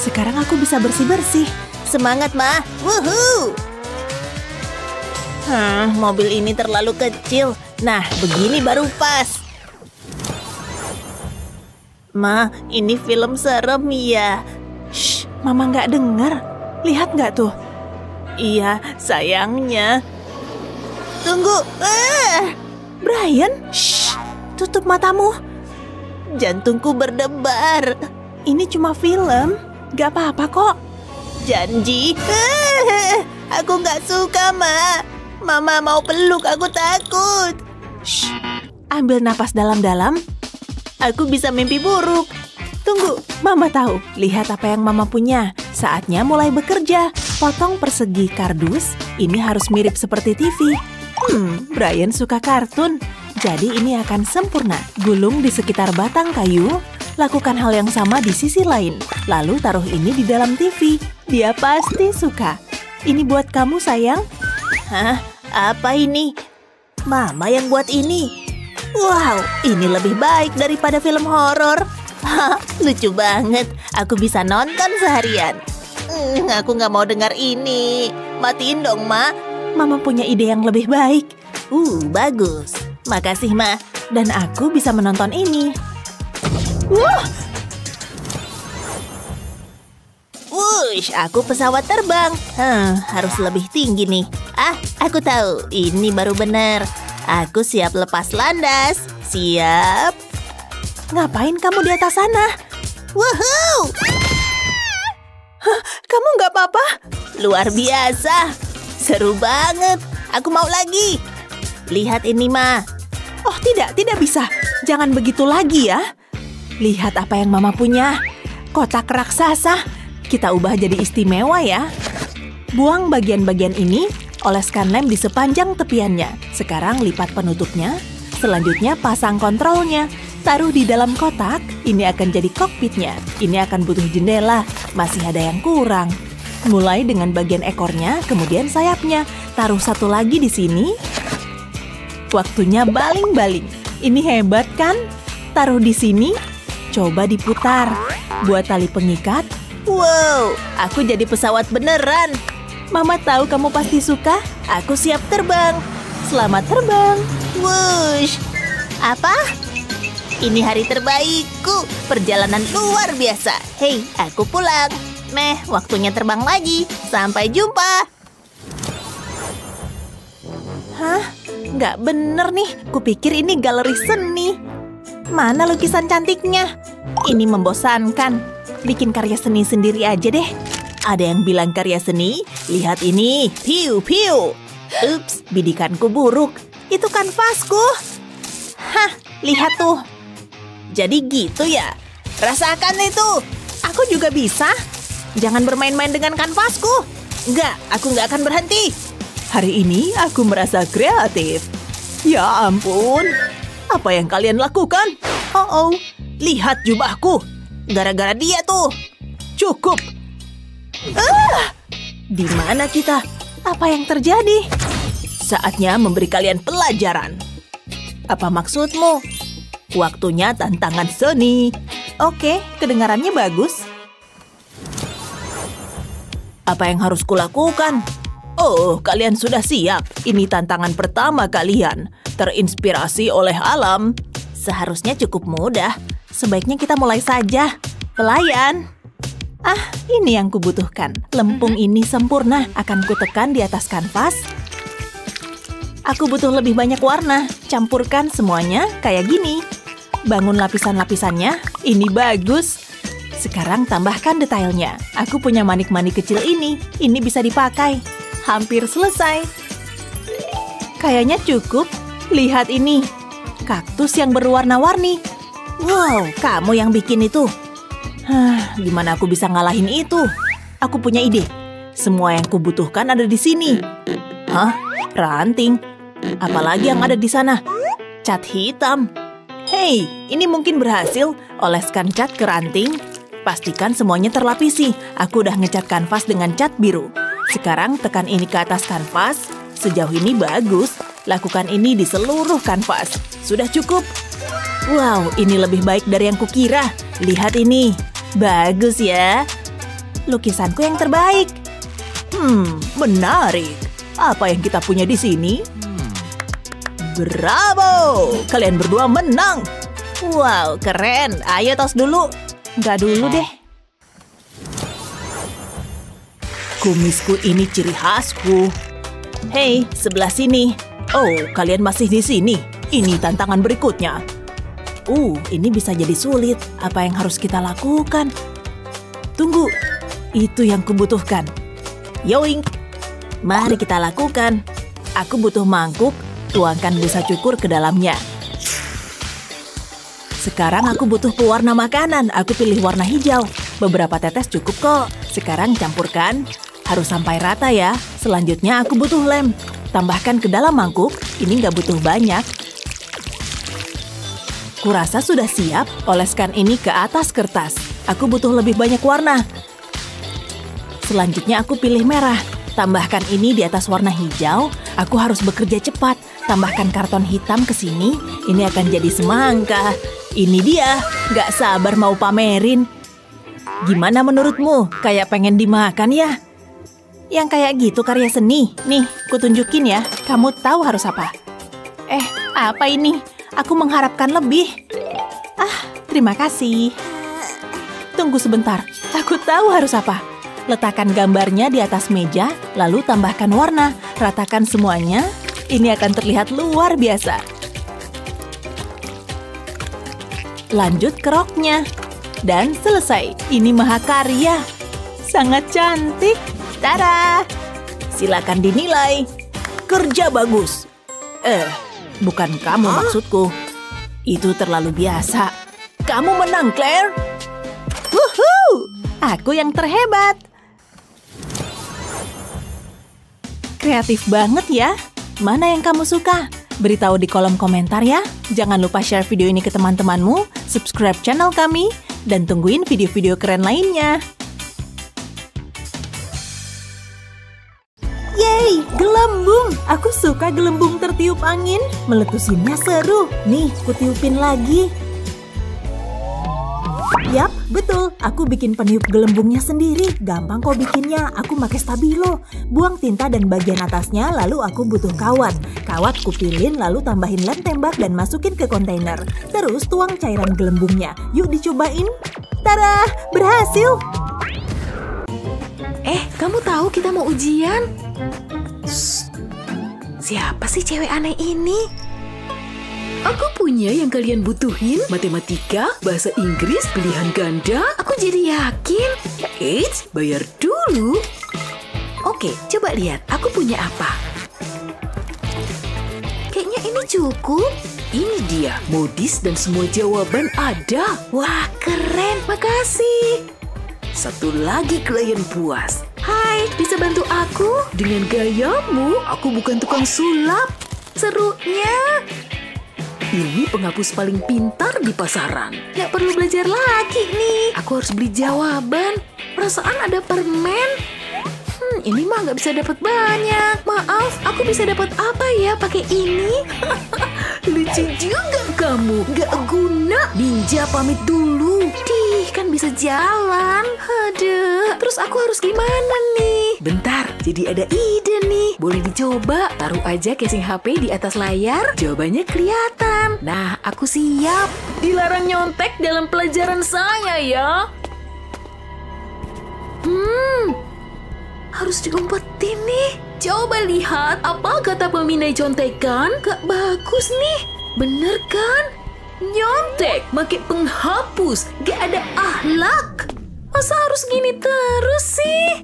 Sekarang aku bisa bersih-bersih. Semangat, Ma. Wuhu! Mobil ini terlalu kecil. Nah, begini baru pas. Ma, ini film serem ya. Shh, Mama nggak dengar. Lihat nggak tuh? Iya, sayangnya. Tunggu. Brian, shh, tutup matamu. Jantungku berdebar. Ini cuma film. Gak apa-apa kok. Janji. Aku nggak suka, Ma. Mama mau peluk, aku takut. Shh, ambil napas dalam-dalam. Aku bisa mimpi buruk. Tunggu, Mama tahu. Lihat apa yang Mama punya. Saatnya mulai bekerja. Potong persegi kardus. Ini harus mirip seperti TV. Brian suka kartun. Jadi ini akan sempurna. Gulung di sekitar batang kayu. Lakukan hal yang sama di sisi lain. Lalu taruh ini di dalam TV. Dia pasti suka. Ini buat kamu, sayang. Hah? Apa ini? Mama yang buat ini. Wow, ini lebih baik daripada film horor. Lucu banget. Aku bisa nonton seharian. Aku nggak mau dengar ini. Matiin dong, Ma. Mama punya ide yang lebih baik. Bagus. Makasih, Ma. Dan aku bisa menonton ini. Wush, aku pesawat terbang. Harus lebih tinggi nih. Aku tahu. Ini baru benar. Aku siap lepas landas. Siap. Ngapain kamu di atas sana? Woohoo! Kamu nggak apa-apa? Luar biasa. Seru banget. Aku mau lagi. Lihat ini, Ma. Oh, tidak bisa. Jangan begitu lagi ya. Lihat apa yang Mama punya. Kotak raksasa. Kita ubah jadi istimewa ya. Buang bagian-bagian ini, oleskan lem di sepanjang tepiannya. Sekarang lipat penutupnya. Selanjutnya pasang kontrolnya. Taruh di dalam kotak, ini akan jadi kokpitnya. Ini akan butuh jendela, masih ada yang kurang. Mulai dengan bagian ekornya, kemudian sayapnya. Taruh satu lagi di sini. Waktunya baling-baling. Ini hebat kan? Taruh di sini, coba diputar. Buat tali pengikat. Wow, aku jadi pesawat beneran. Mama tahu kamu pasti suka. Aku siap terbang. Selamat terbang. Wush. Apa? Ini hari terbaikku. Perjalanan luar biasa. Hei, aku pulang. Meh, waktunya terbang lagi. Sampai jumpa. Hah? Nggak bener nih. Kupikir ini galeri seni. Mana lukisan cantiknya? Ini membosankan. Bikin karya seni sendiri aja deh. Ada yang bilang karya seni? Lihat ini. Piu, piu. Ups, bidikanku buruk. Itu kanvasku. Hah, lihat tuh. Jadi gitu ya? Rasakan itu. Aku juga bisa. Jangan bermain-main dengan kanvasku. Enggak, aku nggak akan berhenti. Hari ini aku merasa kreatif. Ya ampun. Apa yang kalian lakukan? Oh, lihat jubahku. Gara-gara dia tuh. Cukup. Di mana kita? Apa yang terjadi? Saatnya memberi kalian pelajaran. Apa maksudmu? Waktunya tantangan seni. Oke, kedengarannya bagus. Apa yang harus kulakukan? Oh, kalian sudah siap. Ini tantangan pertama kalian. Terinspirasi oleh alam. Seharusnya cukup mudah. Sebaiknya kita mulai saja. Pelayan. Ini yang kubutuhkan. Lempung ini sempurna. Akan kutekan di atas kanvas. Aku butuh lebih banyak warna. Campurkan semuanya kayak gini. Bangun lapisan-lapisannya. Ini bagus. Sekarang tambahkan detailnya. Aku punya manik-manik kecil ini. Ini bisa dipakai. Hampir selesai. Kayaknya cukup. Lihat ini. Kaktus yang berwarna-warni. Wow, kamu yang bikin itu. Gimana aku bisa ngalahin itu? Aku punya ide. Semua yang kubutuhkan ada di sini. Ranting. Apalagi yang ada di sana? Cat hitam. Hei, ini mungkin berhasil. Oleskan cat ke ranting. Pastikan semuanya terlapisi. Aku udah ngecat kanvas dengan cat biru. Sekarang tekan ini ke atas kanvas. Sejauh ini bagus. Lakukan ini di seluruh kanvas. Sudah cukup? Wow, ini lebih baik dari yang kukira. Lihat ini. Bagus ya. Lukisanku yang terbaik. Menarik. Apa yang kita punya di sini? Bravo! Kalian berdua menang. Wow, keren. Ayo tos dulu. Nggak dulu deh. Kumisku ini ciri khasku. Hei, sebelah sini. Oh, kalian masih di sini. Ini tantangan berikutnya. Ini bisa jadi sulit. Apa yang harus kita lakukan? Tunggu, itu yang kubutuhkan. Yoink! Mari kita lakukan. Aku butuh mangkuk. Tuangkan busa cukur ke dalamnya. Sekarang aku butuh pewarna makanan. Aku pilih warna hijau. Beberapa tetes cukup kok. Sekarang campurkan. Harus sampai rata ya. Selanjutnya aku butuh lem. Tambahkan ke dalam mangkuk. Ini nggak butuh banyak. Kurasa sudah siap. Oleskan ini ke atas kertas. Aku butuh lebih banyak warna. Selanjutnya aku pilih merah. Tambahkan ini di atas warna hijau. Aku harus bekerja cepat. Tambahkan karton hitam ke sini. Ini akan jadi semangka. Ini dia. Nggak sabar mau pamerin. Gimana menurutmu? Kayak pengen dimakan ya? Yang kayak gitu karya seni. Nih, kutunjukin ya. Kamu tahu harus apa? Apa ini? Aku mengharapkan lebih. Terima kasih. Tunggu sebentar. Aku tahu harus apa. Letakkan gambarnya di atas meja, lalu tambahkan warna. Ratakan semuanya. Ini akan terlihat luar biasa. Lanjut ke roknya. Dan selesai. Ini mahakarya. Sangat cantik. Tada! Silakan dinilai. Kerja bagus. Bukan kamu maksudku. Itu terlalu biasa. Kamu menang, Claire. Wuhuu! Aku yang terhebat. Kreatif banget ya. Mana yang kamu suka? Beritahu di kolom komentar ya. Jangan lupa share video ini ke teman-temanmu, subscribe channel kami, dan tungguin video-video keren lainnya. Yeay, gelembung! Aku suka gelembung tertiup angin. Meletusinnya seru. Nih, kutiupin lagi. Yap, betul. Aku bikin peniup gelembungnya sendiri. Gampang kok bikinnya. Aku pakai stabilo. Buang tinta dan bagian atasnya, lalu aku butuh kawat. Kawat kupilin, lalu tambahin lem tembak dan masukin ke kontainer. Terus tuang cairan gelembungnya. Yuk dicobain. Tada! Berhasil! Kamu tahu kita mau ujian? Siapa sih cewek aneh ini? Aku punya yang kalian butuhin, matematika, bahasa Inggris, pilihan ganda. Aku jadi yakin. Eits, bayar dulu. Oke, coba lihat aku punya apa. Kayaknya ini cukup. Ini dia, modis dan semua jawaban ada. Wah, keren, makasih. Satu lagi klien puas. Hai, bisa bantu aku? Dengan gayamu, aku bukan tukang sulap. Serunya. Ini penghapus paling pintar di pasaran. Nggak perlu belajar lagi nih. Aku harus beli jawaban. Perasaan ada permen. Ini mah nggak bisa dapat banyak. Maaf, aku bisa dapat apa ya pakai ini? Lucu juga kamu. Nggak guna. Ninja pamit dulu. Kan bisa jalan. Aduh, terus aku harus gimana nih? Bentar, jadi ada ide nih. Boleh dicoba. Taruh aja casing HP di atas layar. Jawabannya kelihatan. Nah, aku siap. Dilarang nyontek dalam pelajaran saya ya. Harus diumpetin nih. Coba lihat apa kata pemindai contekan. Gak bagus nih. Bener kan? Nyontek, pakai penghapus, gak ada akhlak. Masa harus gini terus sih?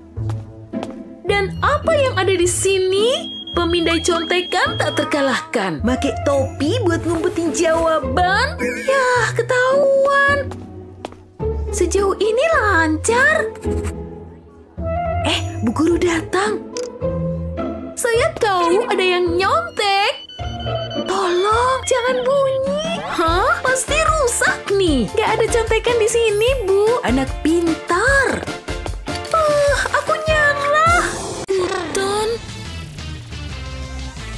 Dan apa yang ada di sini? Pemindai contekan tak terkalahkan. Pakai topi buat ngumpetin jawaban? Yah, ketahuan. Sejauh ini lancar. Bu guru datang. Saya tahu ada yang nyontek. nih? Nggak ada contekan di sini, Bu. Anak pintar. Aku nyerah. Hutan.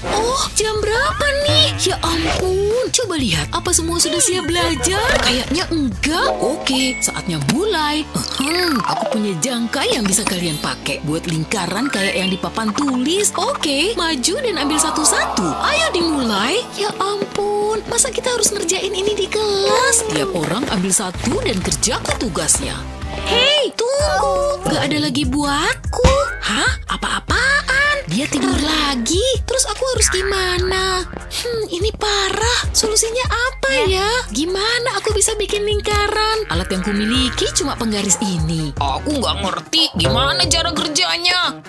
Oh, jam berapa nih? Ya ampun, coba lihat. Apa semua sudah siap belajar? Kayaknya enggak. Oke, saatnya mulai. Aku punya jangka yang bisa kalian pakai buat lingkaran kayak yang di papan tulis. Oke, maju dan ambil satu-satu. Ayo dimulai. Ya ampun, masa kita harus ngerjain ini di kelas? Tiap orang ambil satu dan kerjakan tugasnya. Hei, tunggu. Gak ada lagi buatku. Hah? Apa-apaan? Dia tidur lagi. Terus aku harus gimana? Ini parah. Solusinya apa ya? Gimana aku bisa bikin lingkaran? Alat yang kumiliki cuma penggaris ini. Aku nggak ngerti gimana cara kerjanya.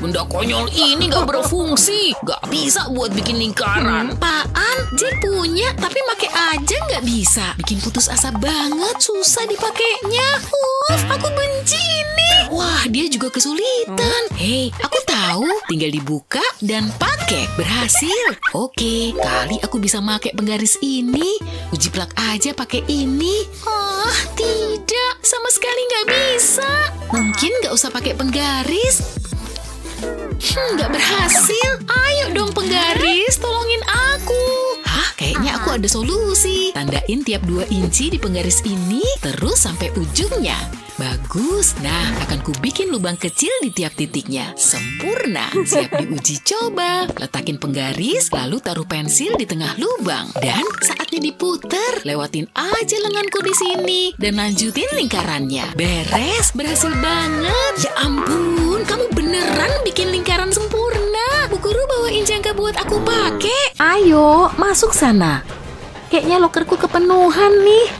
Benda konyol ini nggak berfungsi. Nggak bisa buat bikin lingkaran. Apaan? Jack punya, tapi make aja nggak bisa. Bikin putus asa banget, susah dipakainya. Aku benci ini. Wah, dia juga kesulitan. Hei, aku tahu. Tinggal dibuka dan pakai. Berhasil. Oke, kali aku bisa pakai penggaris ini. Uji plak aja pakai ini. Tidak. Sama sekali nggak bisa. Mungkin nggak usah pakai penggaris. Nggak berhasil. Ayo dong penggaris, tolongin aku. Kayaknya aku ada solusi. Tandain tiap 2 inci di penggaris ini, terus sampai ujungnya. Bagus. Nah, akan kubikin lubang kecil di tiap titiknya. Sempurna. Siap diuji coba. Letakin penggaris, lalu taruh pensil di tengah lubang. Dan saatnya diputer. Lewatin aja lenganku di sini. Dan lanjutin lingkarannya. Beres. Berhasil banget. Ya ampun, kamu beneran bikin lingkaran sempurna. Bu Guru bawain jangka buat aku pakai. Ayo, masuk sana. Kayaknya lokerku kepenuhan nih.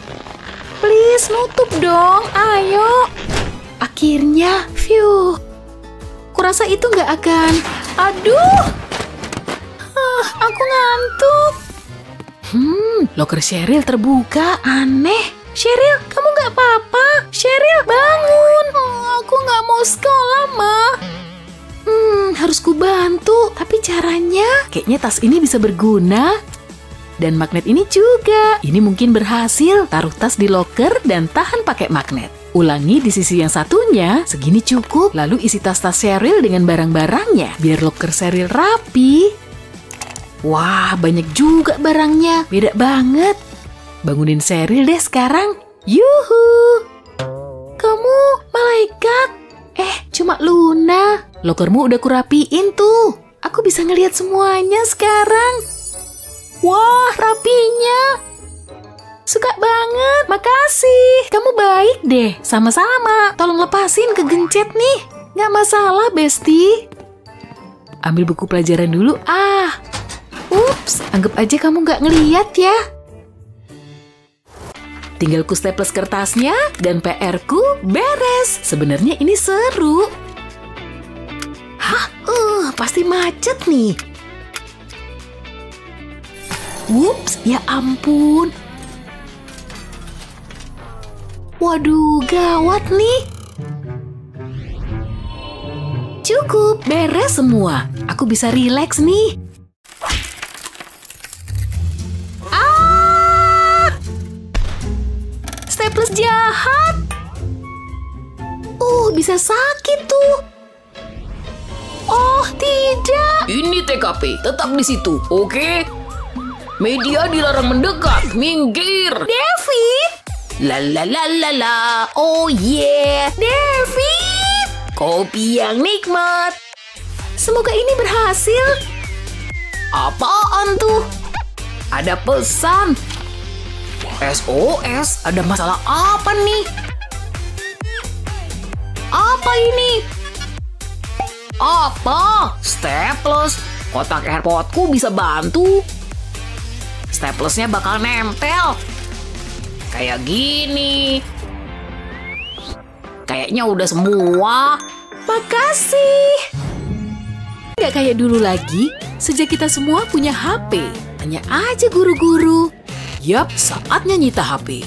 Please, nutup dong. Ayo. Akhirnya, phew. Kurasa itu nggak akan. Aduh. Aku ngantuk. Loker Cheryl terbuka. Aneh. Cheryl, kamu nggak apa-apa? Cheryl, bangun. Aku nggak mau sekolah, Ma. Harus ku bantu. Tapi caranya, kayaknya tas ini bisa berguna. Dan magnet ini juga. Ini mungkin berhasil. Taruh tas di loker dan tahan pakai magnet. Ulangi di sisi yang satunya. Segini cukup. Lalu isi tas-tas Cheryl dengan barang-barangnya. Biar loker Cheryl rapi. Wah, banyak juga barangnya. Beda banget. Bangunin Cheryl deh sekarang. Yuhu. Kamu malaikat. Cuma Luna. Lokermu udah kurapiin tuh. Aku bisa ngelihat semuanya sekarang. Wah, rapinya. Suka banget. Makasih. Kamu baik deh. Sama-sama. Tolong lepasin kegencet nih. Nggak masalah, Besti. Ambil buku pelajaran dulu. Ups. Anggap aja kamu nggak ngeliat ya. Tinggal ku staples kertasnya dan PR-ku beres. Sebenarnya ini seru. Pasti macet nih. Ups, ya ampun. Waduh, gawat nih. Cukup, beres semua. Aku bisa rileks nih. Staples jahat. Bisa sakit tuh. Oh, tidak. Ini TKP, tetap di situ, oke? Media dilarang mendekat, minggir. David. La. Oh yeah. David. Kopi yang nikmat. Semoga ini berhasil. Apaan tuh? Ada pesan. SOS, ada masalah apa nih? Apa ini? Apa? Staples. Kotak AirPodku bisa bantu. Staplesnya bakal nempel. Kayak gini. Kayaknya udah semua. Makasih. Nggak kayak dulu lagi. Sejak kita semua punya HP. Tanya aja guru-guru. Yap, saatnya nyita HP.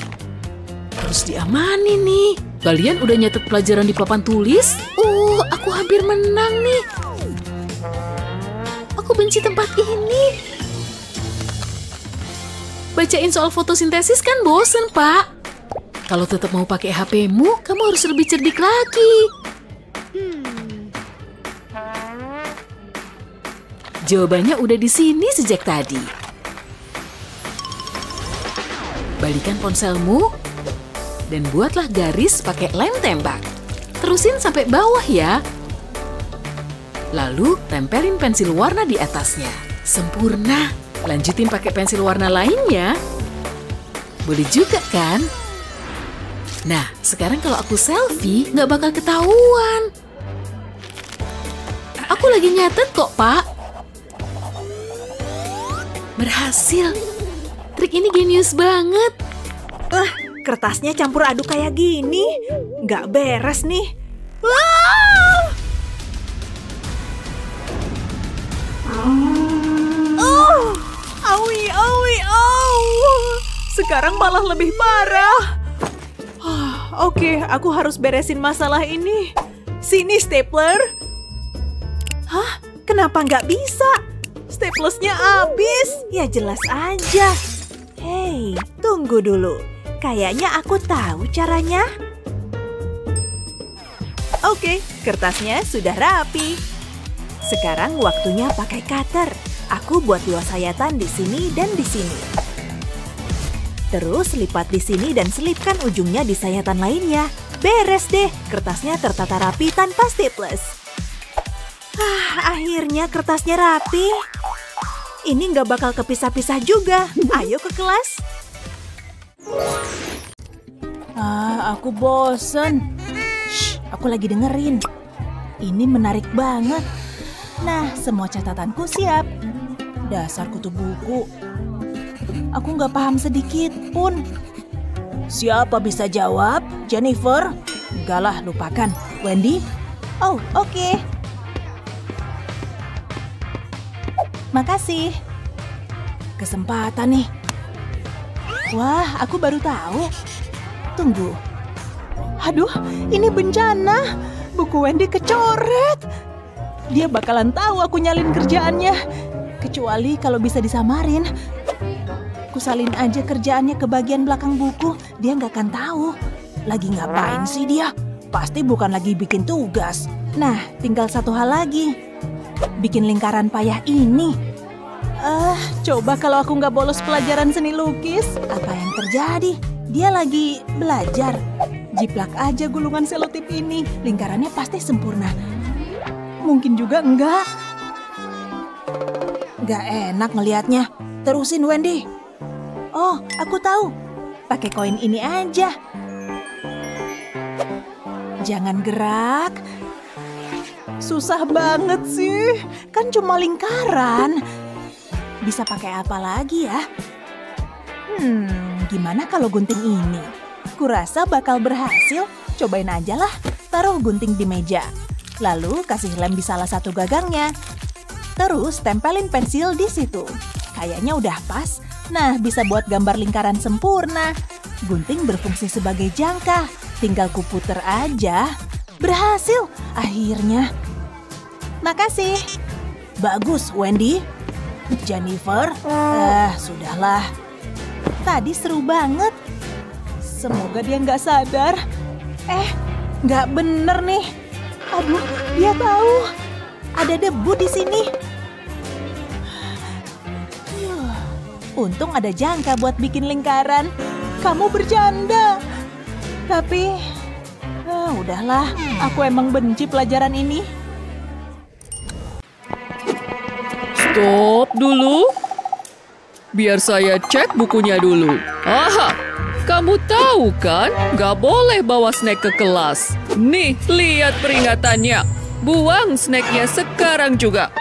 Harus diamani nih. Kalian udah nyatet pelajaran di papan tulis? Aku hampir menang nih. Aku benci tempat ini. Bacain soal fotosintesis kan bosen, Pak. Kalau tetap mau pakai HP-mu, kamu harus lebih cerdik lagi. Jawabannya udah di sini sejak tadi. Balikan ponselmu dan buatlah garis pakai lem tembak. Terusin sampai bawah ya. Lalu tempelin pensil warna di atasnya. Sempurna. Lanjutin pakai pensil warna lainnya. Boleh juga kan? Nah, sekarang kalau aku selfie, nggak bakal ketahuan. Aku lagi nyatet kok, Pak. Berhasil. Trik ini genius banget. Kertasnya campur aduk kayak gini. Nggak beres nih. Wow! Awi, awi, sekarang malah lebih parah. Oke, aku harus beresin masalah ini. Sini, stapler. Hah? Kenapa nggak bisa? Staplersnya habis. Ya jelas aja. Hei, tunggu dulu. Kayaknya aku tahu caranya. Oke, kertasnya sudah rapi. Sekarang waktunya pakai cutter. Aku buat 2 sayatan di sini dan di sini. Terus lipat di sini dan selipkan ujungnya di sayatan lainnya. Beres deh, kertasnya tertata rapi tanpa staples. Akhirnya kertasnya rapi. Ini nggak bakal kepisah-pisah juga. Ayo ke kelas. Aku bosen. Shh, aku lagi dengerin. Ini menarik banget. Nah, semua catatanku siap. Dasar kutu buku. Aku nggak paham sedikit pun. Siapa bisa jawab? Jennifer? Enggak lah, lupakan. Wendy? Oh, oke. Makasih. Kesempatan nih. Wah, aku baru tahu. Tunggu. Aduh, ini bencana. Buku Wendy kecoret. Dia bakalan tahu aku nyalin kerjaannya. Kecuali kalau bisa disamarin. Kusalin aja kerjaannya ke bagian belakang buku. Dia nggak akan tahu. Lagi ngapain sih dia? Pasti bukan lagi bikin tugas. Nah, tinggal satu hal lagi. Bikin lingkaran payah ini. Coba kalau aku nggak bolos pelajaran seni lukis. Apa yang terjadi? Dia lagi belajar. Jiplak aja gulungan selotip ini. Lingkarannya pasti sempurna. Mungkin juga enggak. Nggak enak ngelihatnya. Terusin, Wendy. Oh, aku tahu. Pakai koin ini aja. Jangan gerak. Susah banget sih. Kan cuma lingkaran. Bisa pakai apa lagi ya? Gimana kalau gunting ini? Kurasa bakal berhasil. Cobain aja lah. Taruh gunting di meja. Lalu kasih lem di salah satu gagangnya. Terus tempelin pensil di situ. Kayaknya udah pas. Nah, bisa buat gambar lingkaran sempurna. Gunting berfungsi sebagai jangka. Tinggal kuputer aja. Berhasil akhirnya. Makasih. Bagus, Wendy. Jennifer, sudahlah. Tadi seru banget. Semoga dia nggak sadar. Nggak bener nih. Aduh, dia tahu. Ada debu di sini. Untung ada jangka buat bikin lingkaran. Kamu bercanda. Tapi, udahlah. Aku emang benci pelajaran ini. Stop dulu. Biar saya cek bukunya dulu. Aha, kamu tahu kan? Gak boleh bawa snack ke kelas. Nih, lihat peringatannya. Buang snacknya sekarang juga.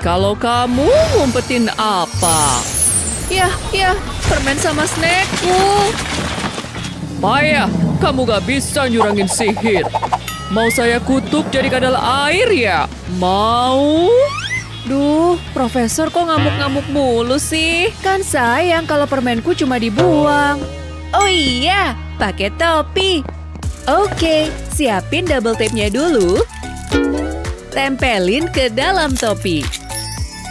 Kalau kamu ngumpetin apa? Ya, permen sama snackku. Payah, kamu gak bisa nyurangin sihir. Mau saya kutuk jadi kadal air ya? Mau? Duh, Profesor kok ngamuk-ngamuk mulu sih? Kan sayang kalau permenku cuma dibuang. Oh iya, pakai topi. Oke, siapin double tape-nya dulu. Tempelin ke dalam topi.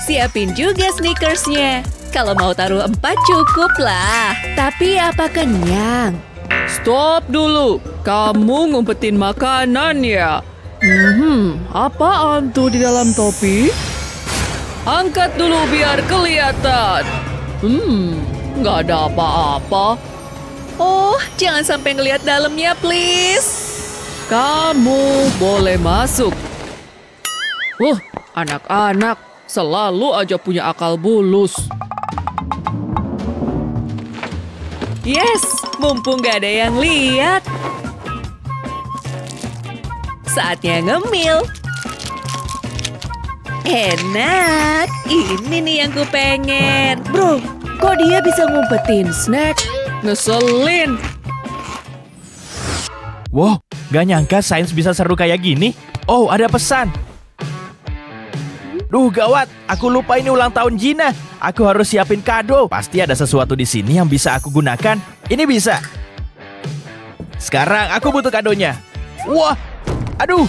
Siapin juga Snickersnya. Kalau mau taruh 4 cukup lah. Tapi apa kenyang? Stop dulu. Kamu ngumpetin makanan ya? Apaan tuh di dalam topi? Angkat dulu biar kelihatan. Nggak ada apa-apa. Oh, jangan sampai ngelihat dalamnya, please. Kamu boleh masuk. Anak-anak selalu aja punya akal bulus. Yes, mumpung gak ada yang lihat. Saatnya ngemil. Enak, ini nih yang ku pengen. Bro, kok dia bisa ngumpetin snack? Ngeselin. Wow, gak nyangka sains bisa seru kayak gini. Oh, ada pesan. Duh, gawat. Aku lupa ini ulang tahun Gina. Aku harus siapin kado. Pasti ada sesuatu di sini yang bisa aku gunakan. Ini bisa. Sekarang aku butuh kadonya. Wah, aduh.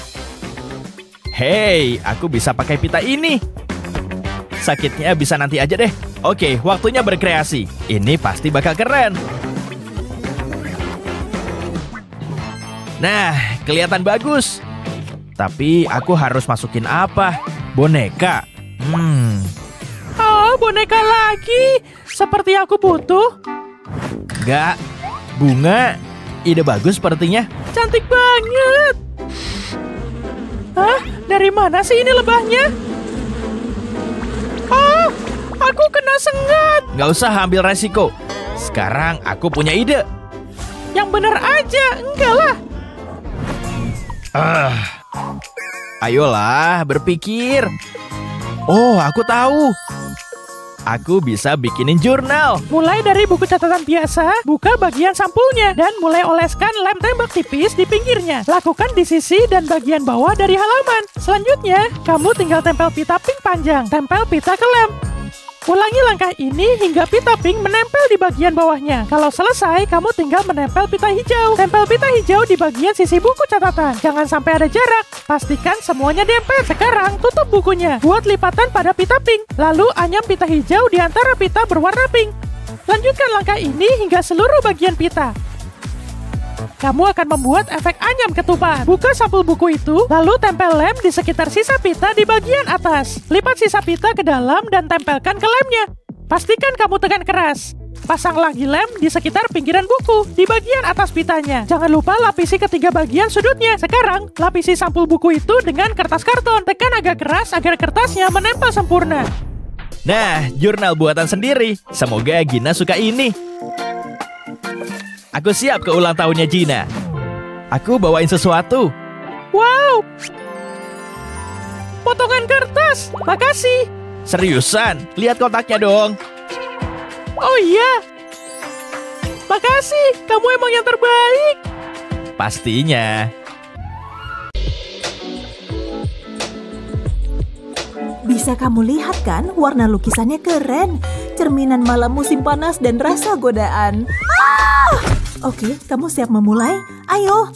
Hei, aku bisa pakai pita ini. Sakitnya bisa nanti aja deh. Oke, waktunya berkreasi. Ini pasti bakal keren. Nah, kelihatan bagus. Tapi aku harus masukin apa? Boneka. Oh, boneka lagi. Seperti aku butuh. Enggak. Bunga. Ide bagus sepertinya. Cantik banget. Hah? Dari mana sih ini lebahnya? Oh, aku kena sengat. Nggak usah ambil resiko. Sekarang aku punya ide. Yang benar aja, enggak lah. Ayolah, berpikir. Oh, aku tahu. Aku bisa bikinin jurnal. Mulai dari buku catatan biasa, buka bagian sampulnya, dan mulai oleskan lem tembak tipis di pinggirnya. Lakukan di sisi dan bagian bawah dari halaman. Selanjutnya, kamu tinggal tempel pita pink panjang. Tempel pita ke lem. Ulangi langkah ini hingga pita pink menempel di bagian bawahnya. Kalau selesai, kamu tinggal menempel pita hijau. Tempel pita hijau di bagian sisi buku catatan. Jangan sampai ada jarak. Pastikan semuanya nempel. Sekarang, tutup bukunya. Buat lipatan pada pita pink. Lalu anyam pita hijau di antara pita berwarna pink. Lanjutkan langkah ini hingga seluruh bagian pita. Kamu akan membuat efek anyam ketupat. Buka sampul buku itu, lalu tempel lem di sekitar sisa pita di bagian atas. Lipat sisa pita ke dalam dan tempelkan ke lemnya. Pastikan kamu tekan keras. Pasang lagi lem di sekitar pinggiran buku, di bagian atas pitanya. Jangan lupa lapisi ketiga bagian sudutnya. Sekarang, lapisi sampul buku itu dengan kertas karton. Tekan agak keras agar kertasnya menempel sempurna. Nah, jurnal buatan sendiri. Semoga Gina suka ini. Aku siap ke ulang tahunnya Gina. Aku bawain sesuatu. Wow! Potongan kertas. Makasih. Seriusan? Lihat kotaknya dong. Oh iya. Makasih. Kamu emang yang terbaik. Pastinya. Bisa kamu lihat kan, warna lukisannya keren. Cerminan malam musim panas dan rasa godaan. Oke, kamu siap memulai? Ayo.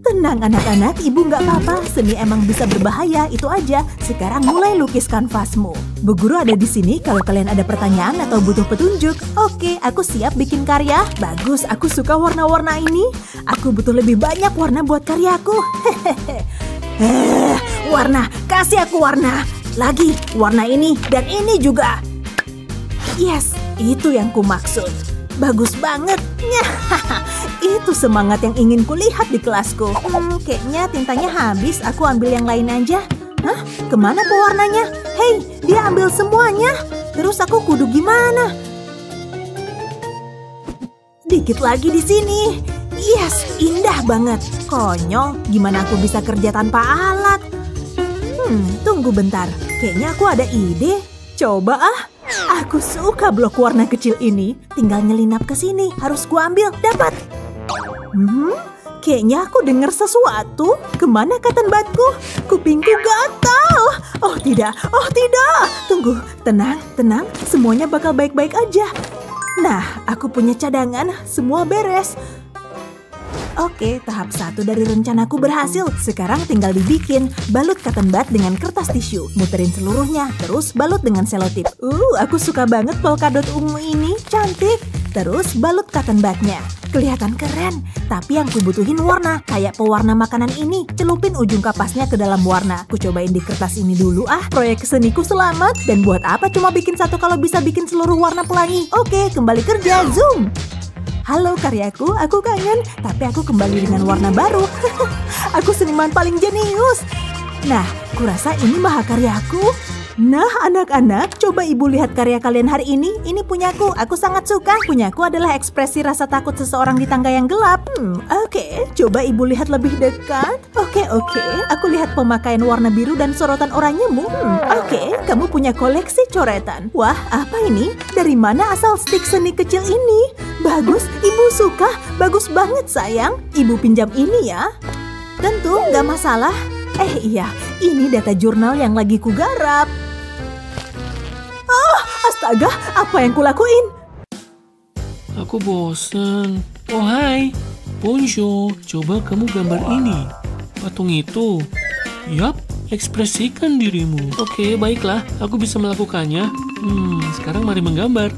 Tenang anak-anak, ibu nggak apa-apa. Seni emang bisa berbahaya, itu aja. Sekarang mulai lukis kanvasmu. Bu Guru ada di sini kalau kalian ada pertanyaan atau butuh petunjuk. Oke, aku siap bikin karya. Bagus, aku suka warna-warna ini. Aku butuh lebih banyak warna buat karyaku. Warna, kasih aku warna. Lagi, warna ini dan ini juga. Yes, itu yang ku maksud. Bagus banget. Itu semangat yang ingin kulihat di kelasku. Kayaknya tintanya habis. Aku ambil yang lain aja. Hah? Kemana pewarnanya? Hei, dia ambil semuanya. Terus aku kudu gimana? Dikit lagi di sini. Yes, indah banget. Konyol, gimana aku bisa kerja tanpa alat? Tunggu bentar. Kayaknya aku ada ide. Coba ah. Aku suka blok warna kecil ini. Tinggal nyelinap ke sini. Harus ku ambil. Dapat. Kayaknya aku dengar sesuatu. Kemana cotton budku? Kupingku gatal. Oh tidak. Oh tidak. Tunggu. Tenang, tenang. Semuanya bakal baik-baik aja. Nah, aku punya cadangan. Semua beres. Oke, tahap 1 dari rencanaku berhasil. Sekarang tinggal dibikin. Balut cotton bud dengan kertas tisu. Muterin seluruhnya, terus balut dengan selotip. Aku suka banget polkadot ungu ini. Cantik. Terus balut cotton budnya. Kelihatan keren. Tapi yang kubutuhin warna. Kayak pewarna makanan ini. Celupin ujung kapasnya ke dalam warna. Ku cobain di kertas ini dulu ah. Proyek seniku selamat. Dan buat apa cuma bikin satu kalau bisa bikin seluruh warna pelangi? Oke, kembali kerja. Zoom. Halo karyaku, aku kangen, tapi aku kembali dengan warna baru. Aku seniman paling jenius. Nah, kurasa ini mahakaryaku. Nah, anak-anak, coba ibu lihat karya kalian hari ini. Ini punyaku, aku sangat suka. Punyaku adalah ekspresi rasa takut seseorang di tangga yang gelap. Oke, coba ibu lihat lebih dekat. Oke, aku lihat pemakaian warna biru dan sorotan oranyemu. Oke, kamu punya koleksi coretan. Wah, apa ini? Dari mana asal stik seni kecil ini? Bagus, ibu suka. Bagus banget sayang. Ibu pinjam ini ya. Tentu, nggak masalah. Iya, ini data jurnal yang lagi kugarap. Astaga, apa yang kulakuin? Aku bosan. Oh hai, Poncho, coba kamu gambar ini. Patung itu. Yap, ekspresikan dirimu. Oke, baiklah, aku bisa melakukannya. Sekarang mari menggambar.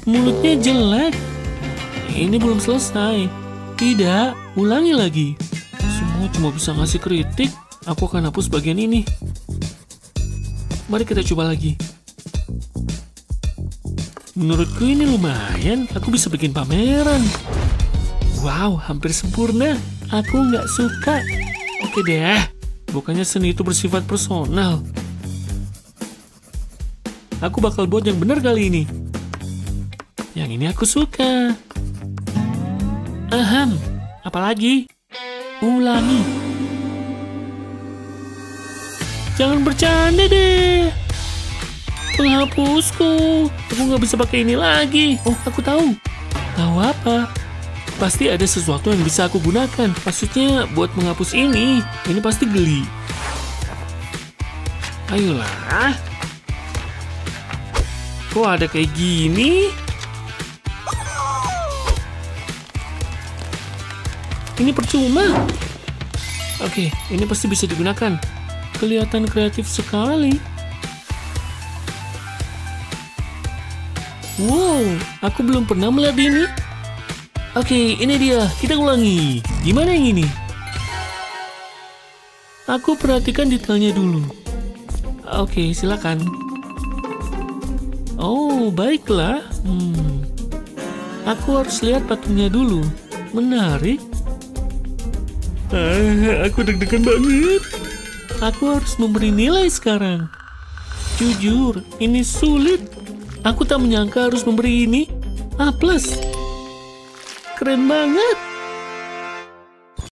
Mulutnya jelek. Ini belum selesai. Tidak, ulangi lagi. Semua cuma bisa ngasih kritik. Aku akan hapus bagian ini. Mari kita coba lagi. Menurutku ini lumayan. Aku bisa bikin pameran. Wow, hampir sempurna. Aku nggak suka. Oke deh, bukannya seni itu bersifat personal. Aku bakal buat yang benar kali ini. Yang ini aku suka. Apalagi? Ulangi. Jangan bercanda deh. Penghapusku. Aku nggak bisa pakai ini lagi. Oh, aku tahu. Tahu apa? Pasti ada sesuatu yang bisa aku gunakan. Maksudnya buat menghapus ini. Ini pasti geli. Ayolah. Kok ada kayak gini? Ini percuma. Oke, ini pasti bisa digunakan. Kelihatan kreatif sekali. Wow, aku belum pernah melihat ini. Oke, ini dia. Kita ulangi. Gimana yang ini? Aku perhatikan detailnya dulu. Oke, silakan. Oh, baiklah. Aku harus lihat patungnya dulu. Menarik. Aku deg-degan banget. Aku harus memberi nilai sekarang. Jujur, ini sulit. Aku tak menyangka harus memberi ini A+. Keren banget.